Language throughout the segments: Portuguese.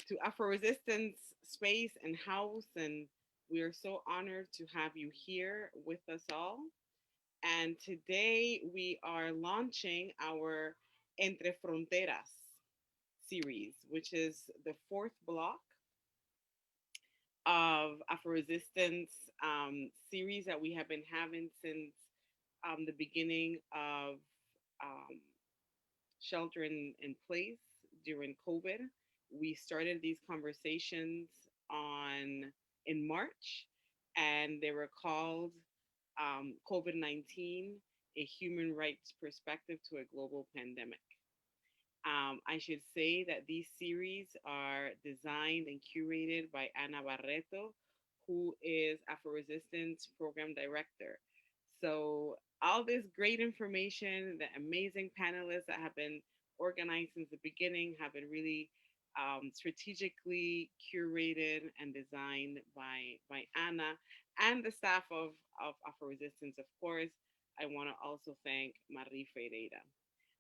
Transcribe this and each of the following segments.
to Afro Resistance Space and House, and we are so honored to have you here with us all. And today we are launching our Entre Fronteras series, which is the fourth block of Afro Resistance series that we have been having since the beginning of um, shelter in place during COVID. We started these conversations on in March, and they were called COVID-19: A Human Rights Perspective to a Global Pandemic. I should say that these series are designed and curated by Ana Barreto, who is Afro Resistance Program Director. So, all this great information, the amazing panelists that have been organized since the beginning have been really strategically curated and designed by Anna and the staff of Afro Resistance, of course. I want to also thank Marie Ferreira.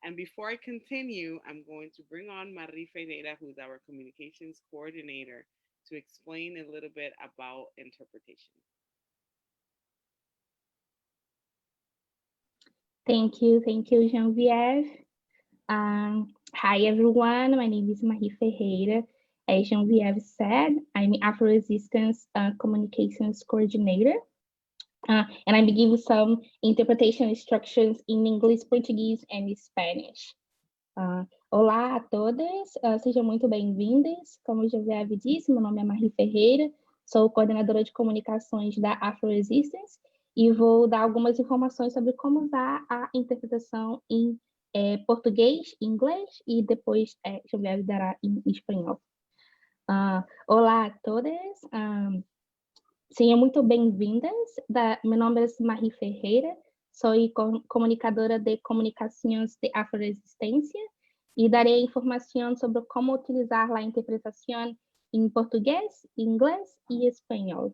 And before I continue, I'm going to bring on Marie Ferreira, who's our communications coordinator, to explain a little bit about interpretation. Thank you, Genevieve. Hi, everyone. My name is Marie Ferreira. As Genevieve said, I'm Afro Resistance Communications Coordinator. And I'm giving some interpretation instructions in English, Portuguese, and Spanish. Olá a todas, sejam muito bem-vindas. Como o Genevieve disse, meu nome é Marie Ferreira, sou coordenadora de comunicações da Afro Resistance e vou dar algumas informações sobre como usar a interpretação em português, inglês e depois Genevieve dará em espanhol. Olá a todas, sejam muito bem-vindas. Meu nome é Marie Ferreira, sou comunicadora de comunicações de Afro Resistência e darei informação sobre como utilizar a interpretação em português, inglês e espanhol.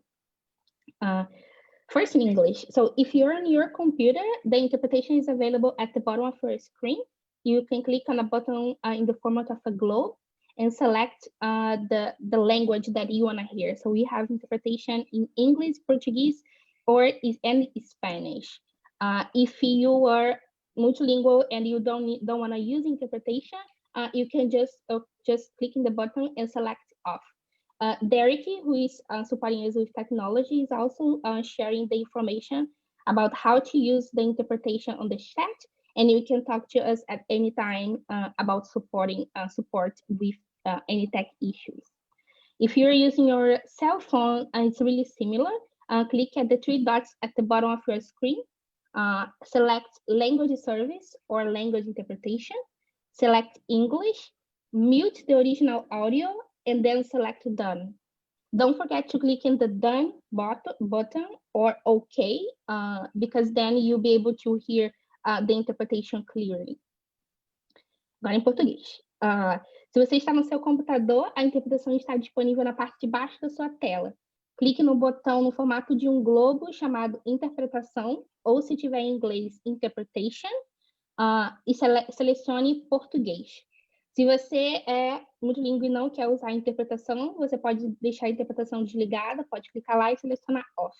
First in English. So if you're on your computer, the interpretation is available at the bottom of your screen. You can click on a button in the format of a globe and select the language that you want to hear. So we have interpretation in English, Portuguese, and Spanish. If you are multilingual and you don't want to use interpretation, you can just click in the button and select off. Derek, who is supporting us with technology, is also sharing the information about how to use the interpretation on the chat, and you can talk to us at any time about support with any tech issues. If you're using your cell phone, it's really similar. Click at the three dots at the bottom of your screen. Select language service or language interpretation. Select English, mute the original audio, and then select done. Don't forget to click in the done button or OK, because then you'll be able to hear the interpretation clearly. Agora em português. Se você está no seu computador, a interpretação está disponível na parte de baixo da sua tela. Clique no botão no formato de um globo chamado interpretação, ou se tiver em inglês, interpretation, e selecione português. Se você é multilingüe e não quer usar a interpretação, você pode deixar a interpretação desligada, pode clicar lá e selecionar off.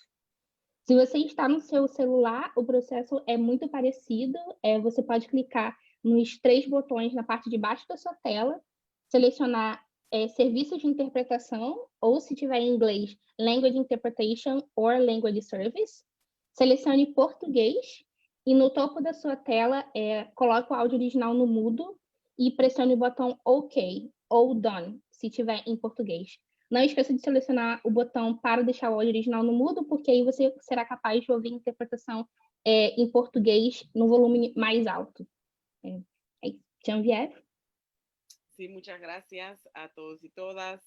Se você está no seu celular, o processo é muito parecido. Você pode clicar nos três botões na parte de baixo da sua tela, selecionar serviço de interpretação, ou se tiver em inglês, Language Interpretation or Language Service. Selecione português e no topo da sua tela, coloque o áudio original no mudo e pressione o botão OK ou Done, se tiver em português. Não esqueça de selecionar o botão para deixar o áudio original no mudo, porque aí você será capaz de ouvir a interpretação em português no volume mais alto. Genevieve? Sí, muchas gracias a todos y todas.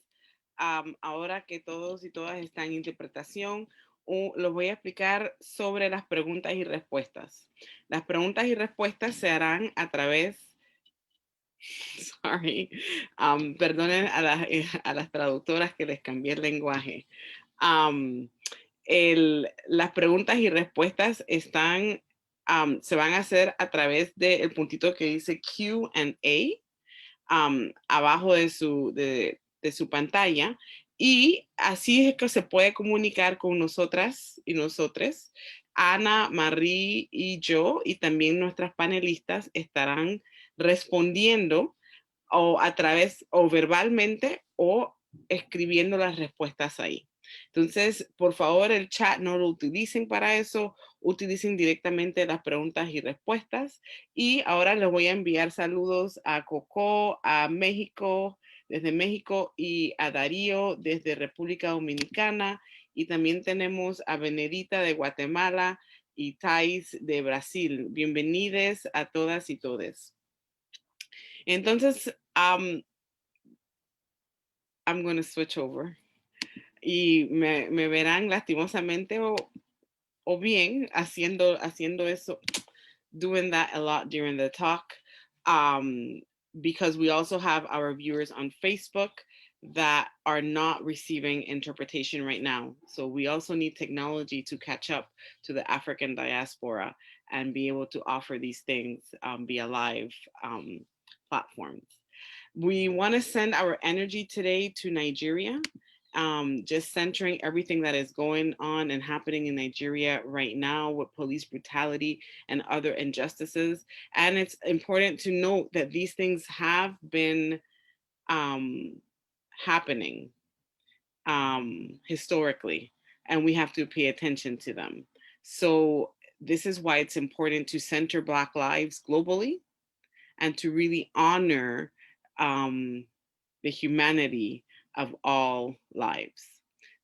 Ahora que todos y todas están en interpretación, lo voy a explicar sobre las preguntas y respuestas. Las preguntas y respuestas se harán a través, perdonen a las traductoras que les cambié el lenguaje. Las preguntas y respuestas se van a hacer a través del puntito que dice Q&A. Abajo de de su pantalla. Y así es que se puede comunicar con nosotras y nosotros. Ana, Marie y yo, y también nuestras panelistas estarán respondiendo o a través o verbalmente o escribiendo las respuestas ahí. Entonces, por favor, el chat no lo utilicen para eso, utilicen directamente las preguntas y respuestas. Y ahora les voy a enviar saludos a Coco, a México, desde México, y a Darío desde República Dominicana. Y también tenemos a Benedita de Guatemala y Thais de Brasil. Bienvenidos a todas y todes. Entonces, I'm going to switch over. Y me verán lastimosamente o bien haciendo eso, doing that a lot during the talk, because we also have our viewers on Facebook that are not receiving interpretation right now. So we also need technology to catch up to the African diaspora and be able to offer these things via live platforms. We want to send our energy today to Nigeria, just centering everything that is going on and happening in Nigeria right now with police brutality and other injustices. And it's important to note that these things have been happening historically, and we have to pay attention to them. So this is why it's important to center Black lives globally and to really honor the humanity of all lives.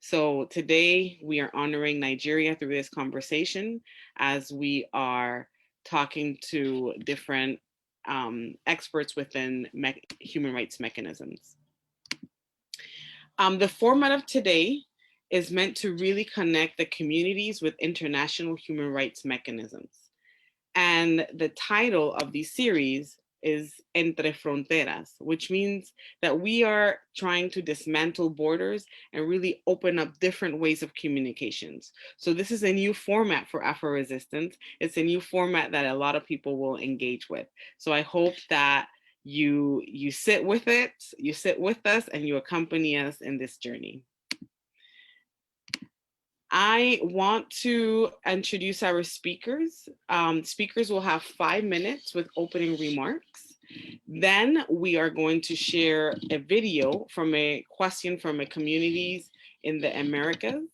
So today we are honoring Nigeria through this conversation as we are talking to different experts within human rights mechanisms. The format of today is meant to really connect the communities with international human rights mechanisms. And the title of the series is Entre Fronteras, which means that we are trying to dismantle borders and really open up different ways of communications. So this is a new format for Afro-Resistance. It's a new format that a lot of people will engage with. So I hope that you sit with it, you sit with us, and you accompany us in this journey. I want to introduce our speakers. Speakers will have 5 minutes with opening remarks. Then we are going to share a video from a question from a communities in the Americas.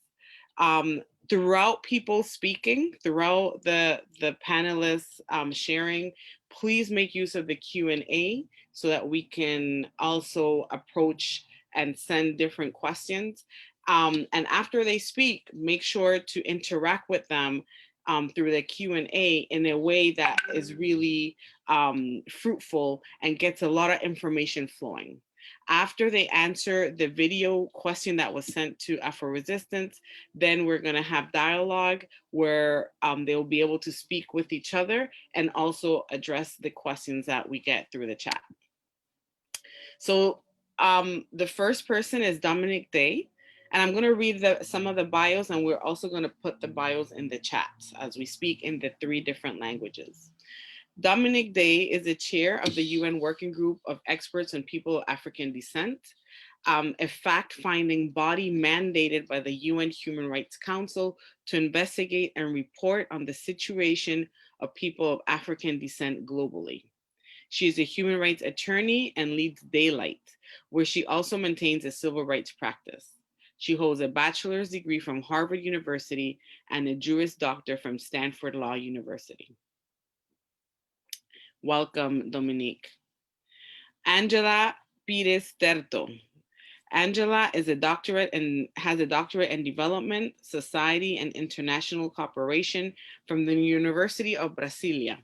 Throughout people speaking, throughout the panelists sharing, please make use of the Q&A so that we can also approach and send different questions. And after they speak, make sure to interact with them through the Q&A in a way that is really fruitful and gets a lot of information flowing. After they answer the video question that was sent to Afro-Resistance, then we're going to have dialogue where they'll be able to speak with each other and also address the questions that we get through the chat. So the first person is Dominic Day. And I'm going to read some of the bios, and we're also going to put the bios in the chat as we speak in the 3 different languages. Dominic Day is the chair of the UN Working Group of Experts on People of African Descent, a fact-finding body mandated by the UN Human Rights Council to investigate and report on the situation of people of African descent globally. She is a human rights attorney and leads Daylight, where she also maintains a civil rights practice. She holds a bachelor's degree from Harvard University and a Juris Doctor from Stanford Law University. Welcome, Dominique. Angela Pires Terto. Angela is a doctorate and has a doctorate in development, society, and international cooperation from the University of Brasilia.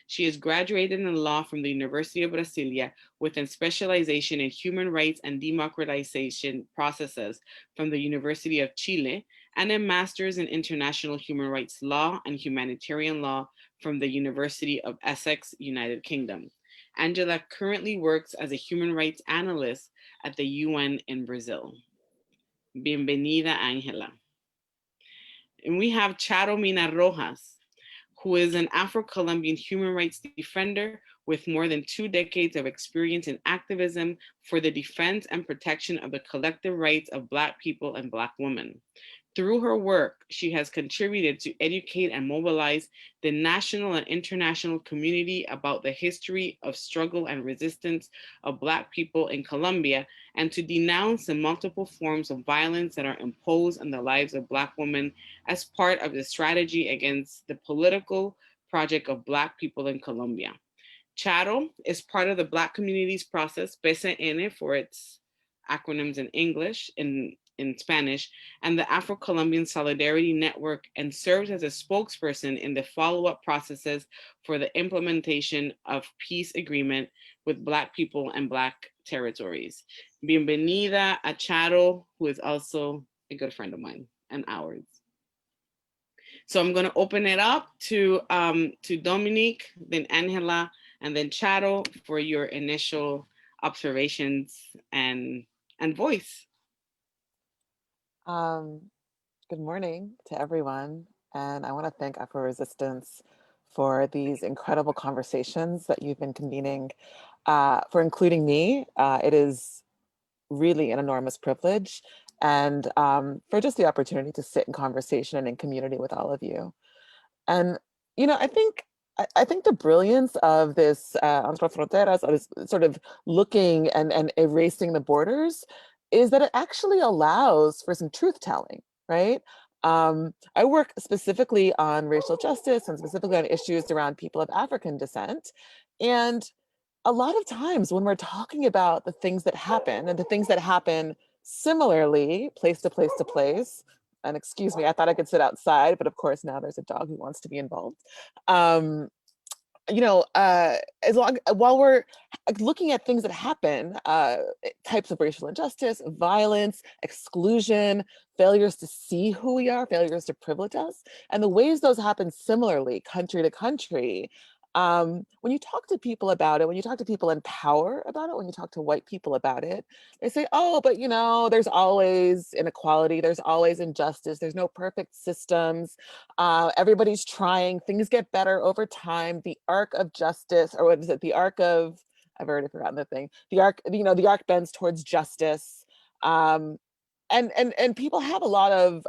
She is graduated in law from the University of Brasilia with a specialization in human rights and democratization processes from the University of Chile and a master's in international human rights law and humanitarian law from the University of Essex, United Kingdom. Angela currently works as a human rights analyst at the UN in Brazil. Bienvenida, Angela. And we have Charo Mina Rojas, who is an Afro-Colombian human rights defender with more than 2 decades of experience in activism for the defense and protection of the collective rights of Black people and Black women. Through her work, she has contributed to educate and mobilize the national and international community about the history of struggle and resistance of Black people in Colombia, and to denounce the multiple forms of violence that are imposed on the lives of Black women as part of the strategy against the political project of Black people in Colombia. Charo is part of the Black Communities Process, PCN for its acronyms in English, in Spanish, and the Afro-Colombian Solidarity Network, and serves as a spokesperson in the follow-up processes for the implementation of peace agreement with Black people and Black territories. Bienvenida a Charo, who is also a good friend of mine and ours. So I'm going to open it up to Dominique, then Angela, and then Charo for your initial observations and voice. Good morning to everyone. And I want to thank Afro Resistance for these incredible conversations that you've been convening, for including me. It is really an enormous privilege, and for just the opportunity to sit in conversation and in community with all of you. And, you know, I think the brilliance of this Entre Fronteras, or this sort of looking and erasing the borders, is that it actually allows for some truth telling, right? I work specifically on racial justice and specifically on issues around people of African descent. And a lot of times when we're talking about the things that happen and the things that happen similarly, place to place to place, and excuse me, I thought I could sit outside, but of course now there's a dog who wants to be involved. You know, while we're looking at things that happen, types of racial injustice, violence, exclusion, failures to see who we are, failures to privilege us, and the ways those happen similarly, country to country. When you talk to people about it, when you talk to people in power about it, when you talk to white people about it, they say, oh, but you know, there's always inequality, there's always injustice, there's no perfect systems, everybody's trying, things get better over time, the arc of justice, or what is it, the arc of, I've already forgotten the thing, the arc, you know, the arc bends towards justice. And people have a lot of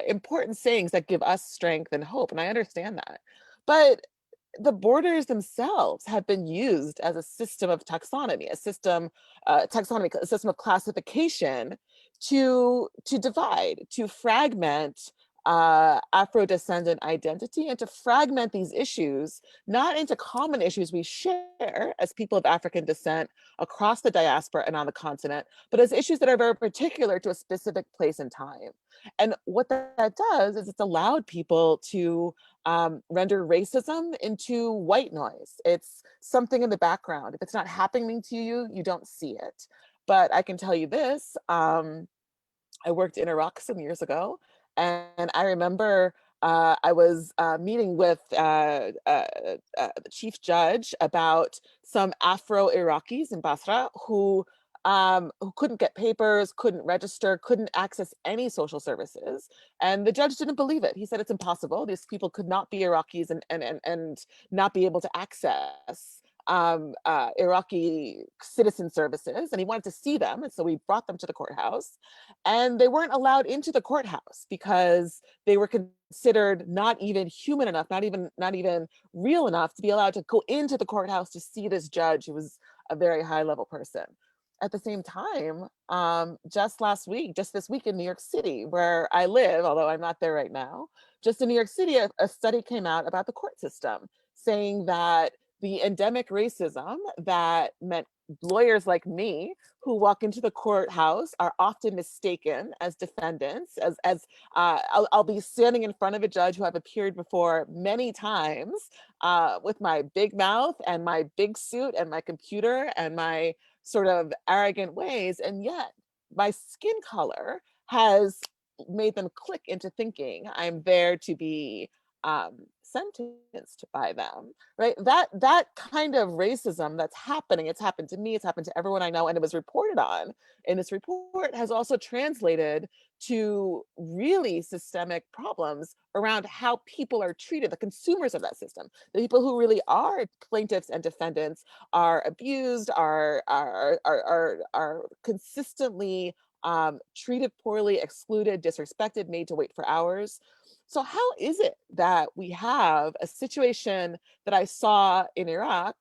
important sayings that give us strength and hope, and I understand that. But the borders themselves have been used as a system of taxonomy, a system of classification to divide, to fragment Afro-descendant identity, and to fragment these issues, not into common issues we share as people of African descent across the diaspora and on the continent, but as issues that are very particular to a specific place and time. And what that does is it's allowed people to render racism into white noise. It's something in the background. If it's not happening to you, you don't see it. But I can tell you this, I worked in Iraq some years ago, and I remember I was meeting with the chief judge about some Afro-Iraqis in Basra who couldn't get papers, couldn't register, couldn't access any social services. And the judge didn't believe it. He said it's impossible. These people could not be Iraqis and not be able to access Iraqi citizen services, and he wanted to see them. And so we brought them to the courthouse, and they weren't allowed into the courthouse because they were considered not even human enough, not even real enough to be allowed to go into the courthouse to see this judge who was a very high level person. At the same time, just this week in New York City, where I live, although I'm not there right now, just in New York City, a study came out about the court system saying that the endemic racism that meant lawyers like me who walk into the courthouse are often mistaken as defendants, I'll be standing in front of a judge who I've appeared before many times with my big mouth and my big suit and my computer and my sort of arrogant ways, and yet my skin color has made them click into thinking I'm there to be sentenced by them, right? That kind of racism that's happening, it's happened to me, it's happened to everyone I know, and it was reported on in this report, has also translated to really systemic problems around how people are treated, the consumers of that system. The people who really are plaintiffs and defendants are abused, are consistently treated poorly, excluded, disrespected, made to wait for hours. So how is it that we have a situation that I saw in Iraq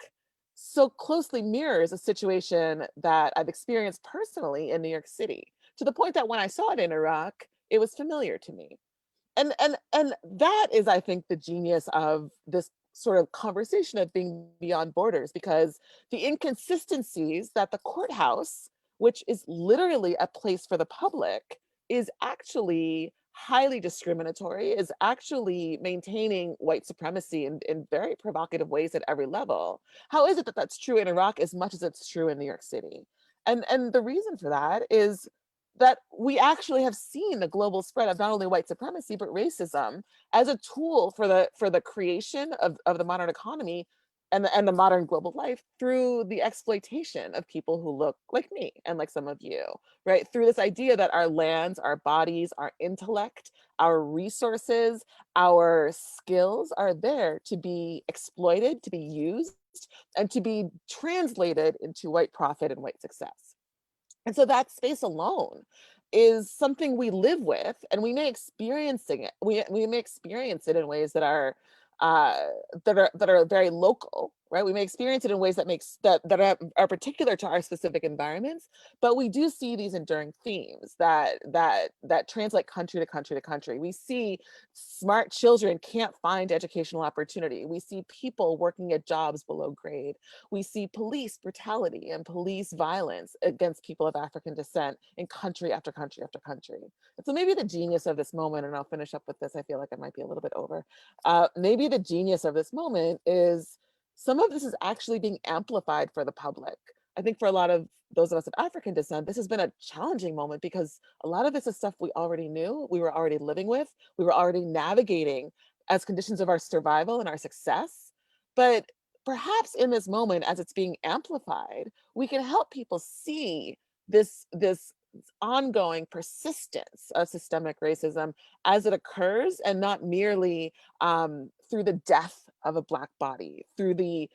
so closely mirrors a situation that I've experienced personally in New York City, to the point that when I saw it in Iraq, it was familiar to me? And that is, I think, the genius of this sort of conversation of being beyond borders, because the inconsistencies that the courthouse, which is literally a place for the public, is actually highly discriminatory, is actually maintaining white supremacy in very provocative ways at every level. How is it that that's true in Iraq as much as it's true in New York City? And the reason for that is that we actually have seen the global spread of not only white supremacy, but racism as a tool for the creation of the modern economy and the modern global life through the exploitation of people who look like me and like some of you, right? Through this idea that our lands, our bodies, our intellect, our resources, our skills are there to be exploited, to be used, and to be translated into white profit and white success. And so that space alone is something we live with, and we may experiencing it. We may experience it in ways that are very local, right? We may experience it in ways that are particular to our specific environments, but we do see these enduring themes that translate country to country to country. We see smart children can't find educational opportunity. We see people working at jobs below grade. We see police brutality and police violence against people of African descent in country after country after country. And so maybe the genius of this moment, and I'll finish up with this, I feel like I might be a little bit over. Maybe the genius of this moment is some of this is actually being amplified for the public. I think for a lot of those of us of African descent, this has been a challenging moment because a lot of this is stuff we already knew, we were already living with, we were already navigating as conditions of our survival and our success. But perhaps in this moment, as it's being amplified, we can help people see this ongoing persistence of systemic racism as it occurs, and not merely through the death of a Black body, through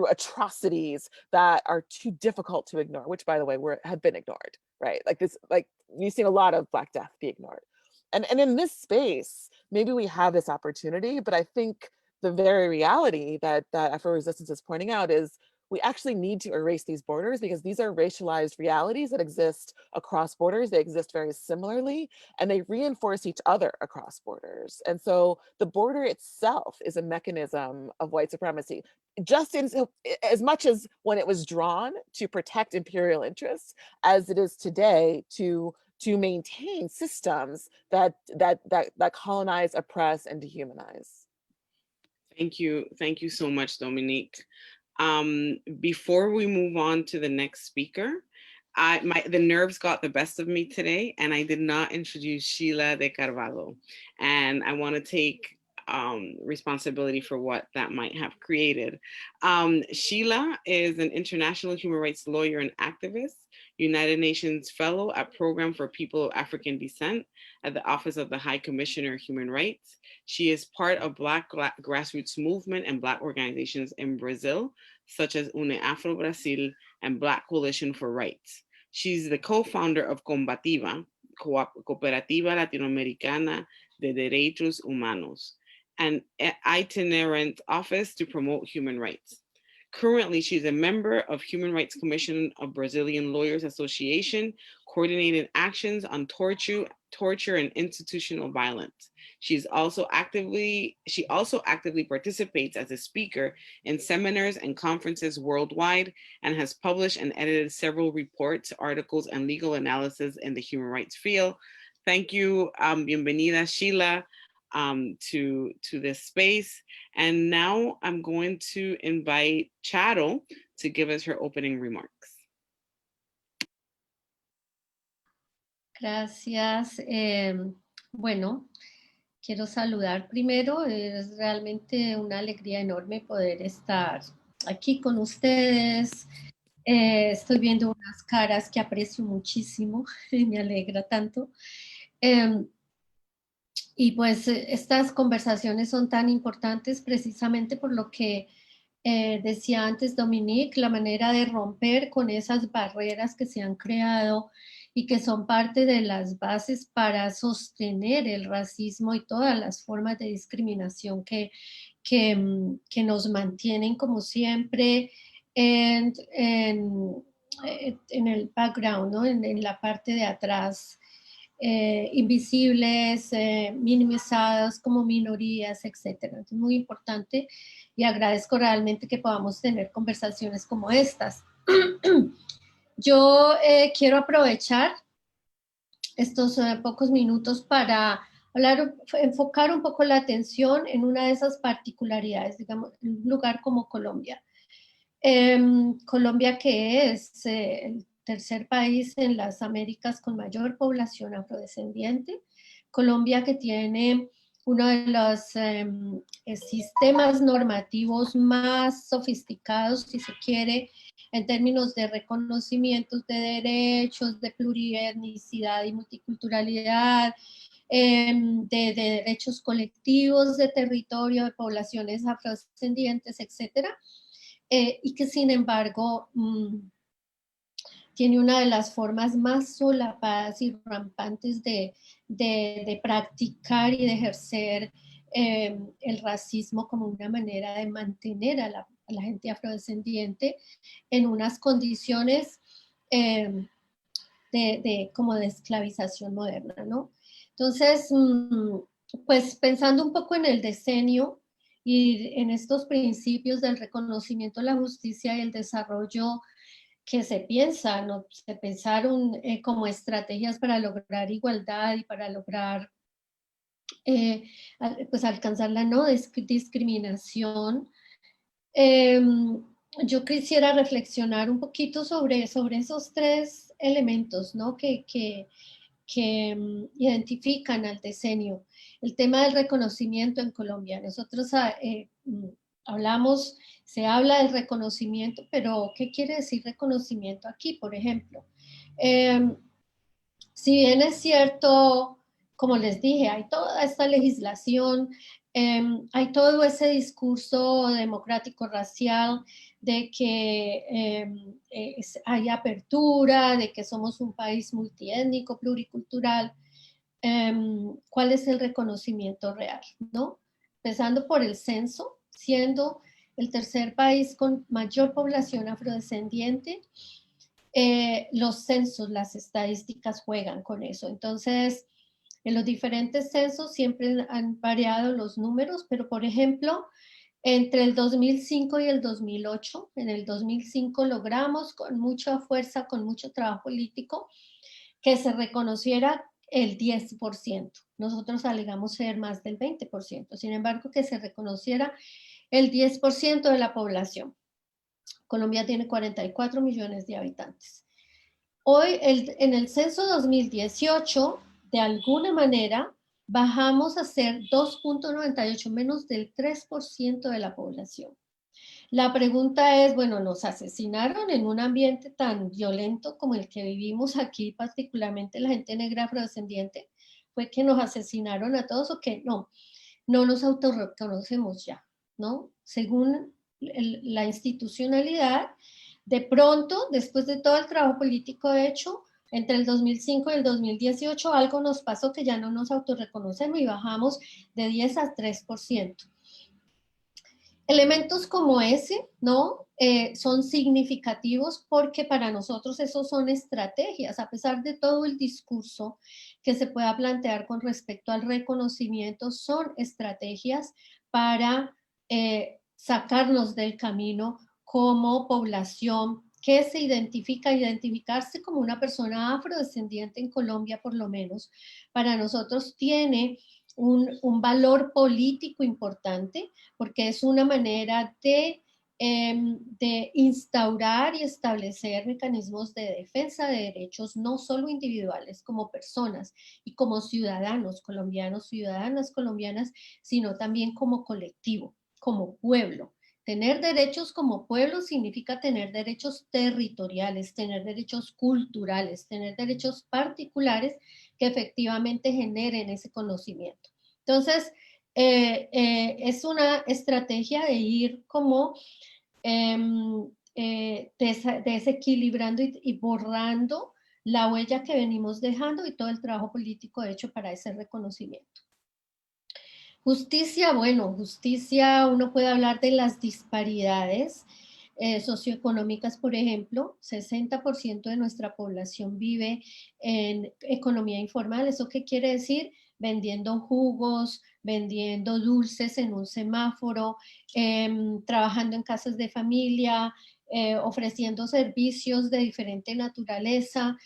atrocities that are too difficult to ignore, which, by the way, have been ignored, right? Like you've seen a lot of Black death be ignored. And in this space, maybe we have this opportunity, but I think the very reality that Afro Resistance is pointing out is we actually need to erase these borders, because these are racialized realities that exist across borders. They exist very similarly, and they reinforce each other across borders. And so the border itself is a mechanism of white supremacy, just as much as when it was drawn to protect imperial interests, as it is today to maintain systems that colonize, oppress, and dehumanize. Thank you. Thank you so much, Dominique. Before we move on to the next speaker, the nerves got the best of me today, and I did not introduce Sheila de Carvalho. And I want to take responsibility for what that might have created. Sheila is an international human rights lawyer and activist, United Nations Fellow at Program for People of African Descent at the Office of the High Commissioner of Human Rights. She is part of Black grassroots movement and Black organizations in Brazil, such as UNE Afro Brasil and Black Coalition for Rights. She's the co-founder of Combativa, Cooperativa Latinoamericana de Derechos Humanos, an itinerant office to promote human rights. Currently, she's a member of Human Rights Commission of Brazilian Lawyers Association, coordinating actions on torture and institutional violence. She also actively participates as a speaker in seminars and conferences worldwide, and has published and edited several reports, articles, and legal analysis in the human rights field. Thank you, bienvenida, Sheila, to this space. And now I'm going to invite Charo to give us her opening remarks. Gracias. Bueno, quiero saludar primero. Es realmente una alegría enorme poder estar aquí con ustedes. Estoy viendo unas caras que aprecio muchísimo y me alegra tanto. Y pues estas conversaciones son tan importantes precisamente por lo que decía antes Dominique, la manera de romper con esas barreras que se han creado y que son parte de las bases para sostener el racismo y todas las formas de discriminación que nos mantienen como siempre en el background, ¿no? En la parte de atrás, invisibles, minimizados como minorías, etcétera. Es muy importante y agradezco realmente que podamos tener conversaciones como estas. Yo quiero aprovechar estos pocos minutos para enfocar un poco la atención en una de esas particularidades, digamos, en un lugar como Colombia. Colombia, que es el tercer país en las Américas con mayor población afrodescendiente. Colombia, que tiene uno de los sistemas normativos más sofisticados, si se quiere, en términos de reconocimientos de derechos, de plurietnicidad y multiculturalidad, de derechos colectivos, de territorio, de poblaciones afrodescendientes, etcétera. Y que sin embargo tiene una de las formas más solapadas y rampantes de practicar y de ejercer el racismo como una manera de mantener a la gente afrodescendiente en unas condiciones como de esclavización moderna, ¿no? Entonces, pues pensando un poco en el decenio y en estos principios del reconocimiento de la justicia y el desarrollo que se piensan, ¿no? Se pensaron como estrategias para lograr igualdad y para lograr pues alcanzar la no discriminación. Yo quisiera reflexionar un poquito sobre esos tres elementos, ¿no? que identifican al decenio. El tema del reconocimiento en Colombia. Nosotros se habla del reconocimiento, pero ¿qué quiere decir reconocimiento aquí, por ejemplo? Si bien es cierto, como les dije, hay toda esta legislación, hay todo ese discurso democrático racial de que hay apertura, de que somos un país multiétnico, pluricultural. ¿Cuál es el reconocimiento real, ¿no? Empezando por el censo, siendo el tercer país con mayor población afrodescendiente, los censos, las estadísticas juegan con eso. Entonces, en los diferentes censos siempre han variado los números, pero por ejemplo, entre el 2005 y el 2008, en el 2005 logramos con mucha fuerza, con mucho trabajo político, que se reconociera el 10%. Nosotros alegamos ser más del 20%. Sin embargo, que se reconociera el 10% de la población. Colombia tiene 44 millones de habitantes. Hoy, en el censo 2018, de alguna manera, bajamos a ser 2.98, menos del 3% de la población. La pregunta es, bueno, nos asesinaron en un ambiente tan violento como el que vivimos aquí, particularmente la gente negra afrodescendiente, ¿fue que nos asesinaron a todos o que no? No nos autorreconocemos ya, ¿no? Según la institucionalidad, de pronto, después de todo el trabajo político hecho, entre el 2005 y el 2018, algo nos pasó que ya no nos autorreconocemos y bajamos de 10 a 3%. Elementos como ese, ¿no? Son significativos porque para nosotros esos son estrategias, a pesar de todo el discurso que se pueda plantear con respecto al reconocimiento, son estrategias para sacarnos del camino como población que se identificarse como una persona afrodescendiente en Colombia por lo menos, para nosotros tiene un valor político importante porque es una manera de de instaurar y establecer mecanismos de defensa de derechos, no solo individuales como personas y como ciudadanos colombianos, ciudadanas colombianas, sino también como colectivo, como pueblo. Tener derechos como pueblo significa tener derechos territoriales, tener derechos culturales, tener derechos particulares que efectivamente generen ese conocimiento. Entonces, es una estrategia de ir como desequilibrando y borrando la huella que venimos dejando y todo el trabajo político hecho para ese reconocimiento. Justicia, bueno, justicia, uno puede hablar de las disparidades socioeconómicas, por ejemplo, 60% de nuestra población vive en economía informal. ¿Eso qué quiere decir? Vendiendo jugos, vendiendo dulces en un semáforo, trabajando en casas de familia, ofreciendo servicios de diferente naturaleza,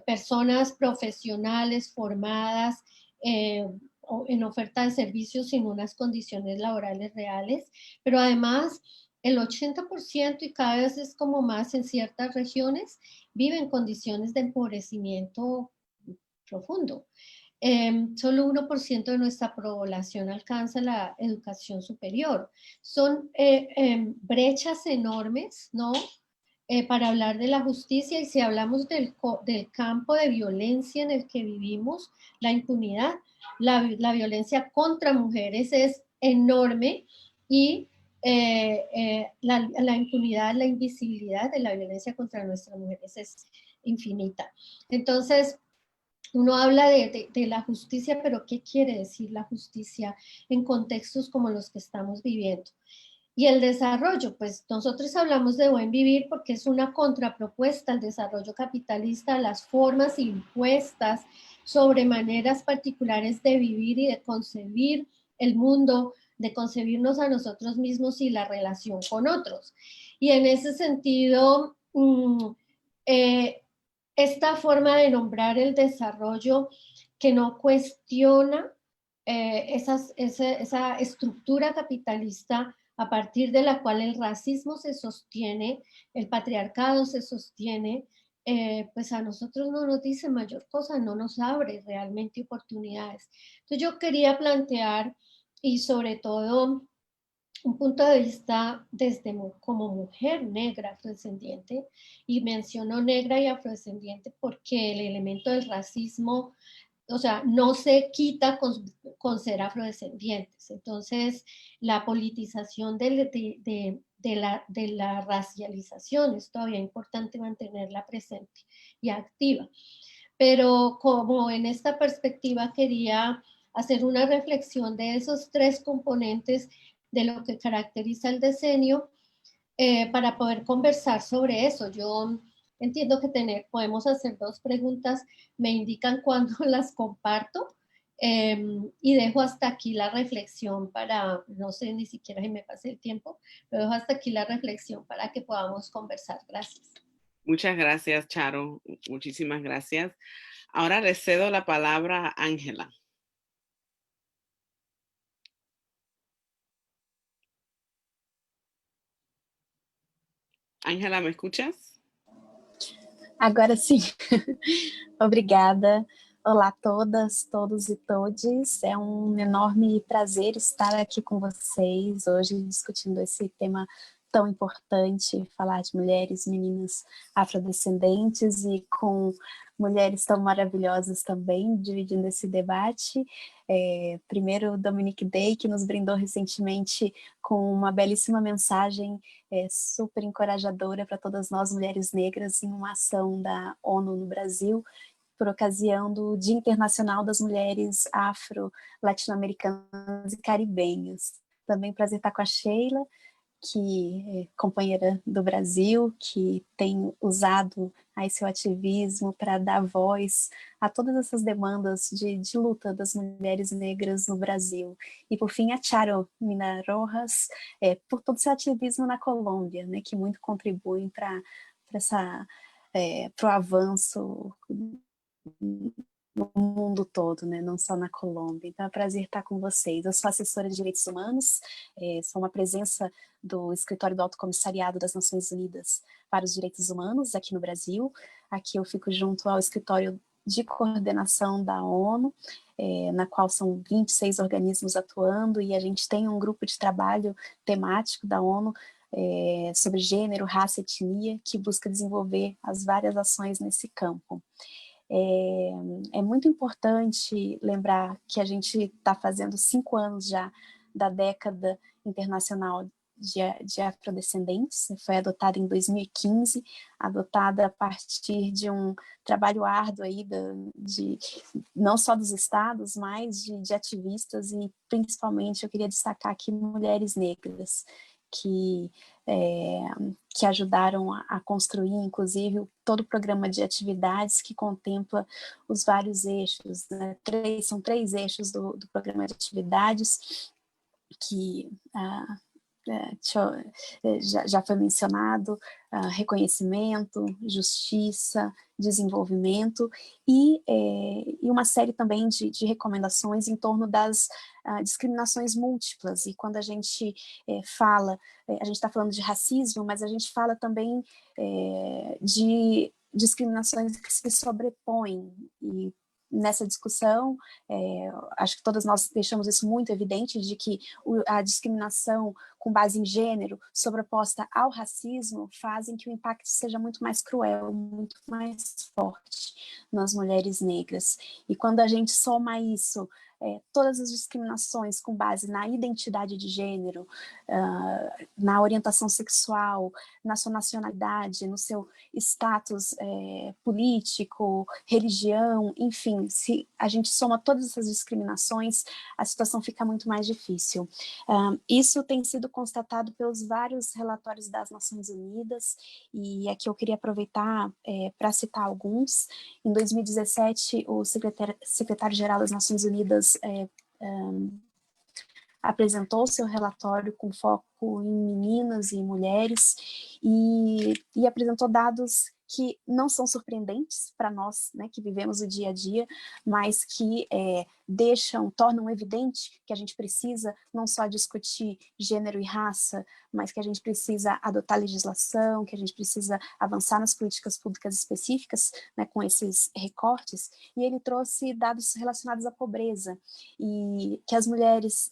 personas profesionales formadas, en oferta de servicios sin unas condiciones laborales reales, pero además el 80% y cada vez es como más en ciertas regiones viven en condiciones de empobrecimiento profundo. Solo 1% de nuestra población alcanza la educación superior. Son brechas enormes, ¿no? Para hablar de la justicia, y si hablamos del campo de violencia en el que vivimos, la impunidad, la violencia contra mujeres es enorme y la impunidad, la invisibilidad de la violencia contra nuestras mujeres es infinita. Entonces, uno habla de la justicia, pero ¿qué quiere decir la justicia en contextos como los que estamos viviendo? Y el desarrollo, pues nosotros hablamos de buen vivir porque es una contrapropuesta al desarrollo capitalista, a las formas impuestas sobre maneras particulares de vivir y de concebir el mundo, de concebirnos a nosotros mismos y la relación con otros. Y en ese sentido, esta forma de nombrar el desarrollo que no cuestiona esa estructura capitalista a partir de la cual el racismo se sostiene, el patriarcado se sostiene, pues a nosotros no nos dice mayor cosa, no nos abre realmente oportunidades. Entonces yo quería plantear, y sobre todo un punto de vista desde como mujer negra afrodescendiente, y menciono negra y afrodescendiente porque el elemento del racismo, o sea, no se quita con ser afrodescendientes. Entonces, la politización de la racialización es todavía importante mantenerla presente y activa. Pero como en esta perspectiva quería hacer una reflexión de esos tres componentes de lo que caracteriza el decenio, para poder conversar sobre eso. Yo entiendo que podemos hacer dos preguntas, me indican cuándo las comparto, y dejo hasta aquí la reflexión para, no sé ni siquiera si me pase el tiempo, pero dejo hasta aquí la reflexión para que podamos conversar. Gracias. Muchas gracias, Charo. Muchísimas gracias. Ahora le cedo la palabra a Ángela. Ángela, ¿me escuchas? Agora sim. Obrigada. Olá a todas, todos e todes. É um enorme prazer estar aqui com vocês hoje discutindo esse tema tão importante, falar de mulheres, meninas afrodescendentes e com mulheres tão maravilhosas também, dividindo esse debate. Primeiro, Dominique Day, que nos brindou recentemente com uma belíssima mensagem super encorajadora para todas nós mulheres negras em uma ação da ONU no Brasil, por ocasião do Dia Internacional das Mulheres Afro-Latino-Americanas e Caribenhas. Também prazer estar com a Sheila, que é companheira do Brasil, que tem usado aí seu ativismo para dar voz a todas essas demandas de luta das mulheres negras no Brasil. E, por fim, a Charo Mina Rojas, por todo seu ativismo na Colômbia, né, que muito contribui para o avanço no mundo todo, né? Não só na Colômbia. Então é um prazer estar com vocês. Eu sou assessora de Direitos Humanos, sou uma presença do Escritório do Alto Comissariado das Nações Unidas para os Direitos Humanos aqui no Brasil. Aqui eu fico junto ao Escritório de Coordenação da ONU, na qual são 26 organismos atuando, e a gente tem um grupo de trabalho temático da ONU sobre gênero, raça e etnia, que busca desenvolver as várias ações nesse campo. É muito importante lembrar que a gente está fazendo 5 anos já da década internacional de afrodescendentes, foi adotada em 2015, adotada a partir de um trabalho árduo aí não só dos estados, mas de ativistas, e principalmente eu queria destacar aqui mulheres negras, que ajudaram a construir, inclusive, todo o programa de atividades que contempla os vários eixos, né? São 3 eixos do programa de atividades, que já foi mencionado: reconhecimento, justiça, desenvolvimento, e uma série também de recomendações em torno das discriminações múltiplas. E quando a gente fala, a gente está falando de racismo, mas a gente fala também de discriminações que se sobrepõem, e nessa discussão, acho que todas nós deixamos isso muito evidente, de que a discriminação com base em gênero, sobreposta ao racismo, fazem que o impacto seja muito mais cruel, muito mais forte nas mulheres negras. E quando a gente soma isso, todas as discriminações com base na identidade de gênero, na orientação sexual, na sua nacionalidade, no seu status político, religião, enfim, se a gente soma todas essas discriminações, a situação fica muito mais difícil. Isso tem sido constatado pelos vários relatórios das Nações Unidas, e aqui eu queria aproveitar para citar alguns. Em 2017, o secretário-geral das Nações Unidas apresentou seu relatório com foco em meninas e mulheres, e apresentou dados que não são surpreendentes para nós, né, que vivemos o dia a dia, mas que tornam evidente que a gente precisa não só discutir gênero e raça, mas que a gente precisa adotar legislação, que a gente precisa avançar nas políticas públicas específicas, né, com esses recortes. E ele trouxe dados relacionados à pobreza, e que as mulheres,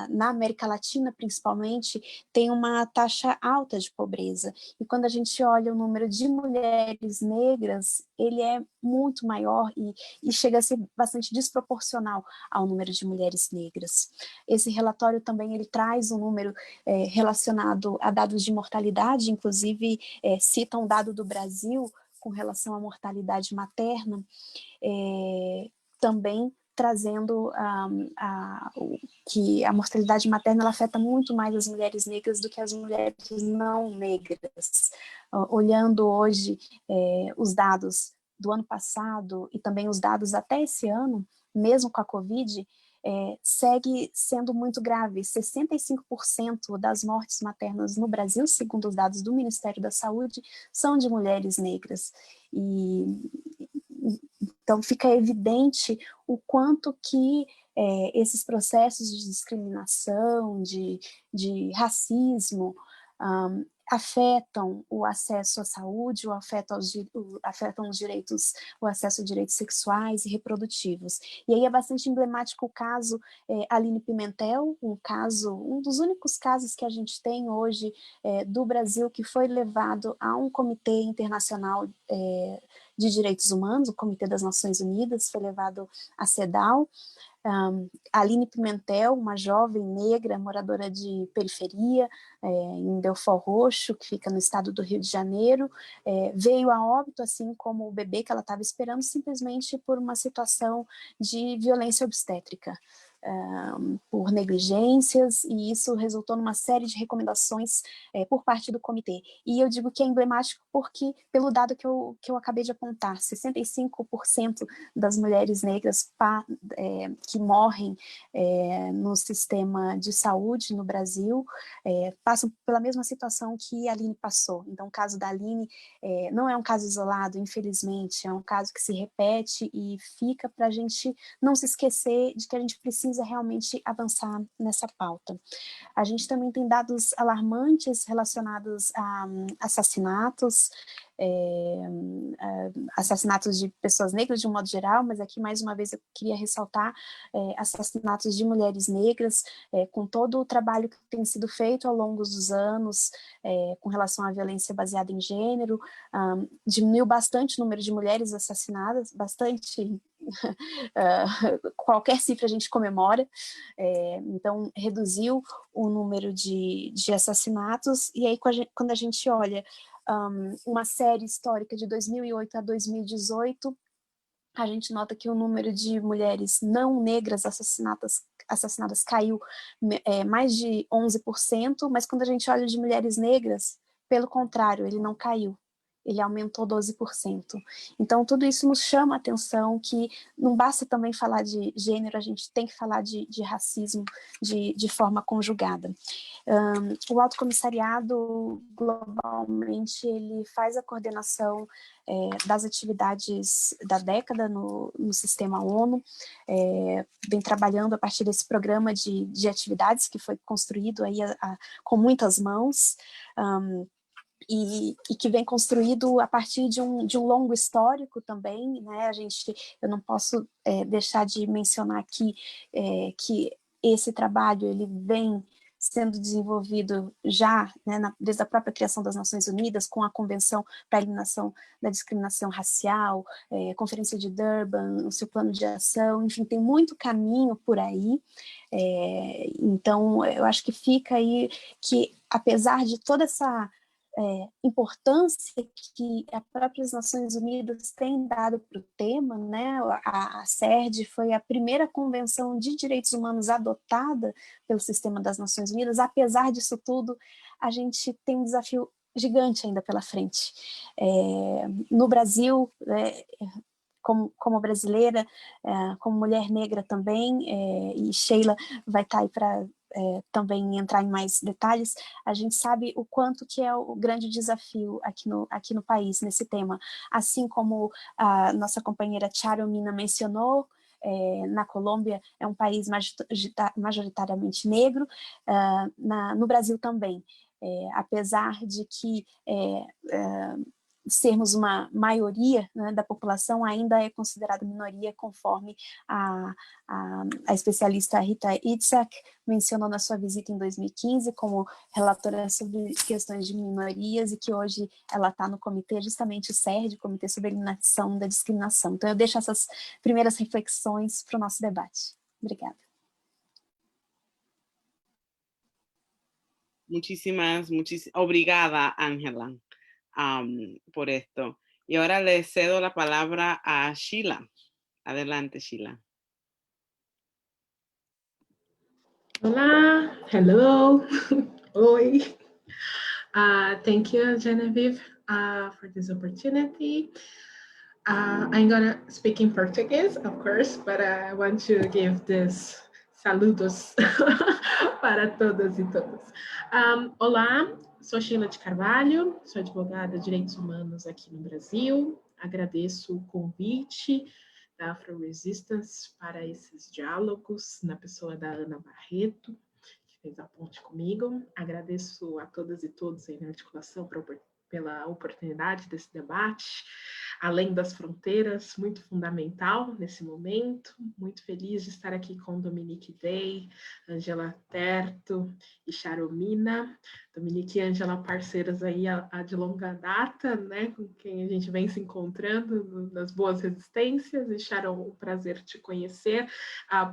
na América Latina, principalmente, tem uma taxa alta de pobreza. E quando a gente olha o número de mulheres negras, ele é muito maior e chega a ser bastante desproporcional ao número de mulheres negras. Esse relatório também ele traz um número relacionado a dados de mortalidade, inclusive cita um dado do Brasil com relação à mortalidade materna, também trazendo que a mortalidade materna ela afeta muito mais as mulheres negras do que as mulheres não negras. Olhando hoje os dados do ano passado e também os dados até esse ano, mesmo com a Covid, segue sendo muito grave. 65% das mortes maternas no Brasil, segundo os dados do Ministério da Saúde, são de mulheres negras. Então fica evidente o quanto que esses processos de discriminação, de racismo, afetam o acesso à saúde, afetam os direitos, o acesso a direitos sexuais e reprodutivos. E aí é bastante emblemático o caso Aline Pimentel, um dos únicos casos que a gente tem hoje do Brasil que foi levado a um comitê internacional de direitos humanos, o Comitê das Nações Unidas, foi levado à CEDAW. Aline Pimentel, uma jovem negra, moradora de periferia, em Belfort Roxo, que fica no estado do Rio de Janeiro, veio a óbito, assim como o bebê que ela estava esperando, simplesmente por uma situação de violência obstétrica. por negligências, e isso resultou numa série de recomendações por parte do comitê. E eu digo que é emblemático porque, pelo dado que eu acabei de apontar, 65% das mulheres negras que morrem no sistema de saúde no Brasil passam pela mesma situação que a Aline passou. Então, o caso da Aline não é um caso isolado, infelizmente, é um caso que se repete e fica para a gente não se esquecer de que a gente precisa realmente avançar nessa pauta. A gente também tem dados alarmantes relacionados a assassinatos, assassinatos de pessoas negras de um modo geral, mas aqui mais uma vez eu queria ressaltar assassinatos de mulheres negras, com todo o trabalho que tem sido feito ao longo dos anos com relação à violência baseada em gênero, diminuiu bastante o número de mulheres assassinadas, bastante, qualquer cifra a gente comemora, então reduziu o número de assassinatos, e aí quando a gente olha uma série histórica de 2008 a 2018, a gente nota que o número de mulheres não negras assassinadas caiu mais de 11%, mas quando a gente olha de mulheres negras, pelo contrário, ele não caiu. Ele aumentou 12%. Então, tudo isso nos chama a atenção que não basta também falar de gênero, a gente tem que falar de racismo de forma conjugada. O Alto Comissariado, globalmente, ele faz a coordenação das atividades da década no sistema ONU, vem trabalhando a partir desse programa de atividades que foi construído aí com muitas mãos, e que vem construído a partir de um longo histórico também, né? Eu não posso deixar de mencionar aqui que esse trabalho ele vem sendo desenvolvido já, né, desde a própria criação das Nações Unidas, com a Convenção para a Eliminação da Discriminação Racial, Conferência de Durban, o seu plano de ação, enfim, tem muito caminho por aí. Então, eu acho que fica aí que, apesar de toda essa importância que as próprias Nações Unidas têm dado para o tema, né? A CERD foi a primeira convenção de direitos humanos adotada pelo sistema das Nações Unidas. Apesar disso tudo, a gente tem um desafio gigante ainda pela frente. No Brasil, como brasileira, como mulher negra também, e Sheila vai estar aí para também entrar em mais detalhes, a gente sabe o quanto que é o grande desafio aqui no país, nesse tema. Assim como a nossa companheira Charomina mencionou, na Colômbia é um país majoritariamente negro, no Brasil também. Apesar de que sermos uma maioria, né, da população, ainda é considerada minoria, conforme a especialista Rita Itzhak mencionou na sua visita em 2015 como relatora sobre questões de minorias, e que hoje ela está no comitê, justamente o CERD, Comitê sobre a Eliminação da Discriminação. Então eu deixo essas primeiras reflexões para o nosso debate. Obrigada. Muchísimas, obrigada, Ángela, por esto. Y ahora le cedo la palabra a Sheila. Adelante, Sheila. Hola, hello, oi. Thank you, Genevieve, for this opportunity. I'm gonna speak in Portuguese, of course, but I want to give this saludos para todas e todos. Olá, sou Sheila de Carvalho, sou advogada de direitos humanos aqui no Brasil. Agradeço o convite da Afro Resistance para esses diálogos, na pessoa da Ana Barreto, que fez a ponte comigo. Agradeço a todas e todos aí na articulação pela oportunidade desse debate, além das fronteiras, muito fundamental nesse momento. Muito feliz de estar aqui com Dominique Day, Angela Terto e Charomina. Dominique e Angela, parceiras aí de longa data, né, com quem a gente vem se encontrando nas boas resistências. E Sharon, um prazer te conhecer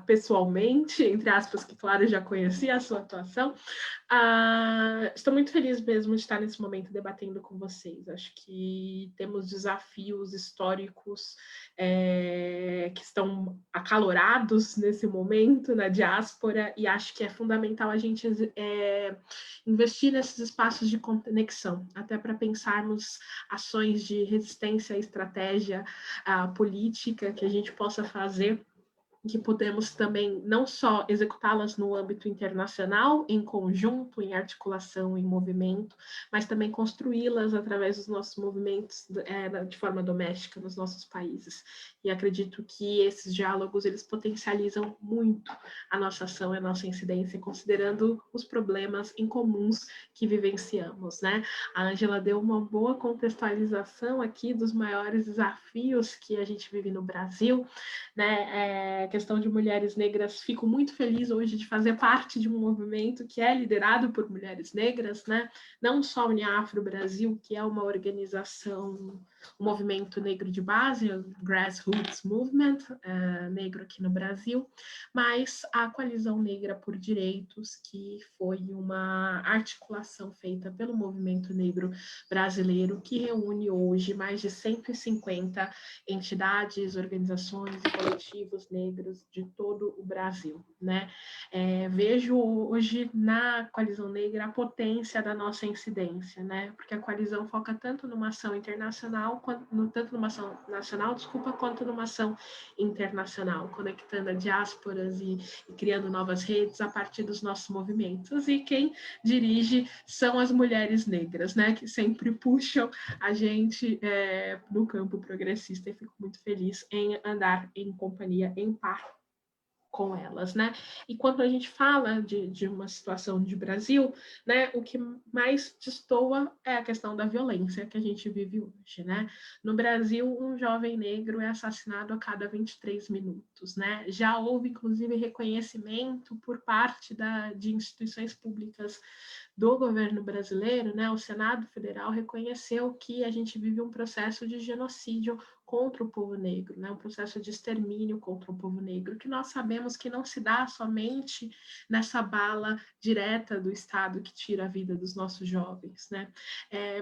pessoalmente, entre aspas, que claro, já conhecia a sua atuação. Estou muito feliz mesmo de estar nesse momento debatendo com vocês. Acho que temos desafios desafios históricos que estão acalorados nesse momento na diáspora, e acho que é fundamental a gente investir nesses espaços de conexão, até para pensarmos ações de resistência à estratégia política que a gente possa fazer, que podemos também não só executá-las no âmbito internacional, em conjunto, em articulação, em movimento, mas também construí-las através dos nossos movimentos de forma doméstica nos nossos países. E acredito que esses diálogos, eles potencializam muito a nossa ação e a nossa incidência, considerando os problemas incomuns que vivenciamos, né? A Ângela deu uma boa contextualização aqui dos maiores desafios que a gente vive no Brasil, né? Questão de mulheres negras, fico muito feliz hoje de fazer parte de um movimento que é liderado por mulheres negras, né? Não só a Uniafro Brasil, que é uma organização, um movimento negro de base, o Grassroots Movement, negro aqui no Brasil, mas a Coalizão Negra por Direitos, que foi uma articulação feita pelo movimento negro brasileiro, que reúne hoje mais de 150 entidades, organizações e coletivos negros de todo o Brasil, né? Vejo hoje na Coalizão Negra a potência da nossa incidência, né? Porque a coalizão foca tanto numa ação internacional, tanto numa ação nacional, quanto numa ação internacional, conectando a diásporas e criando novas redes a partir dos nossos movimentos. E quem dirige são as mulheres negras, né? Que sempre puxam a gente no campo progressista, e fico muito feliz em andar em companhia, em par com elas, né? E quando a gente fala de uma situação de Brasil, né, o que mais destoa é a questão da violência que a gente vive hoje, né? No Brasil, um jovem negro é assassinado a cada 23 minutos, né? Já houve, inclusive, reconhecimento por parte de instituições públicas do governo brasileiro, né? O Senado Federal reconheceu que a gente vive um processo de genocídio contra o povo negro, né? Um processo de extermínio contra o povo negro, que nós sabemos que não se dá somente nessa bala direta do Estado que tira a vida dos nossos jovens, né?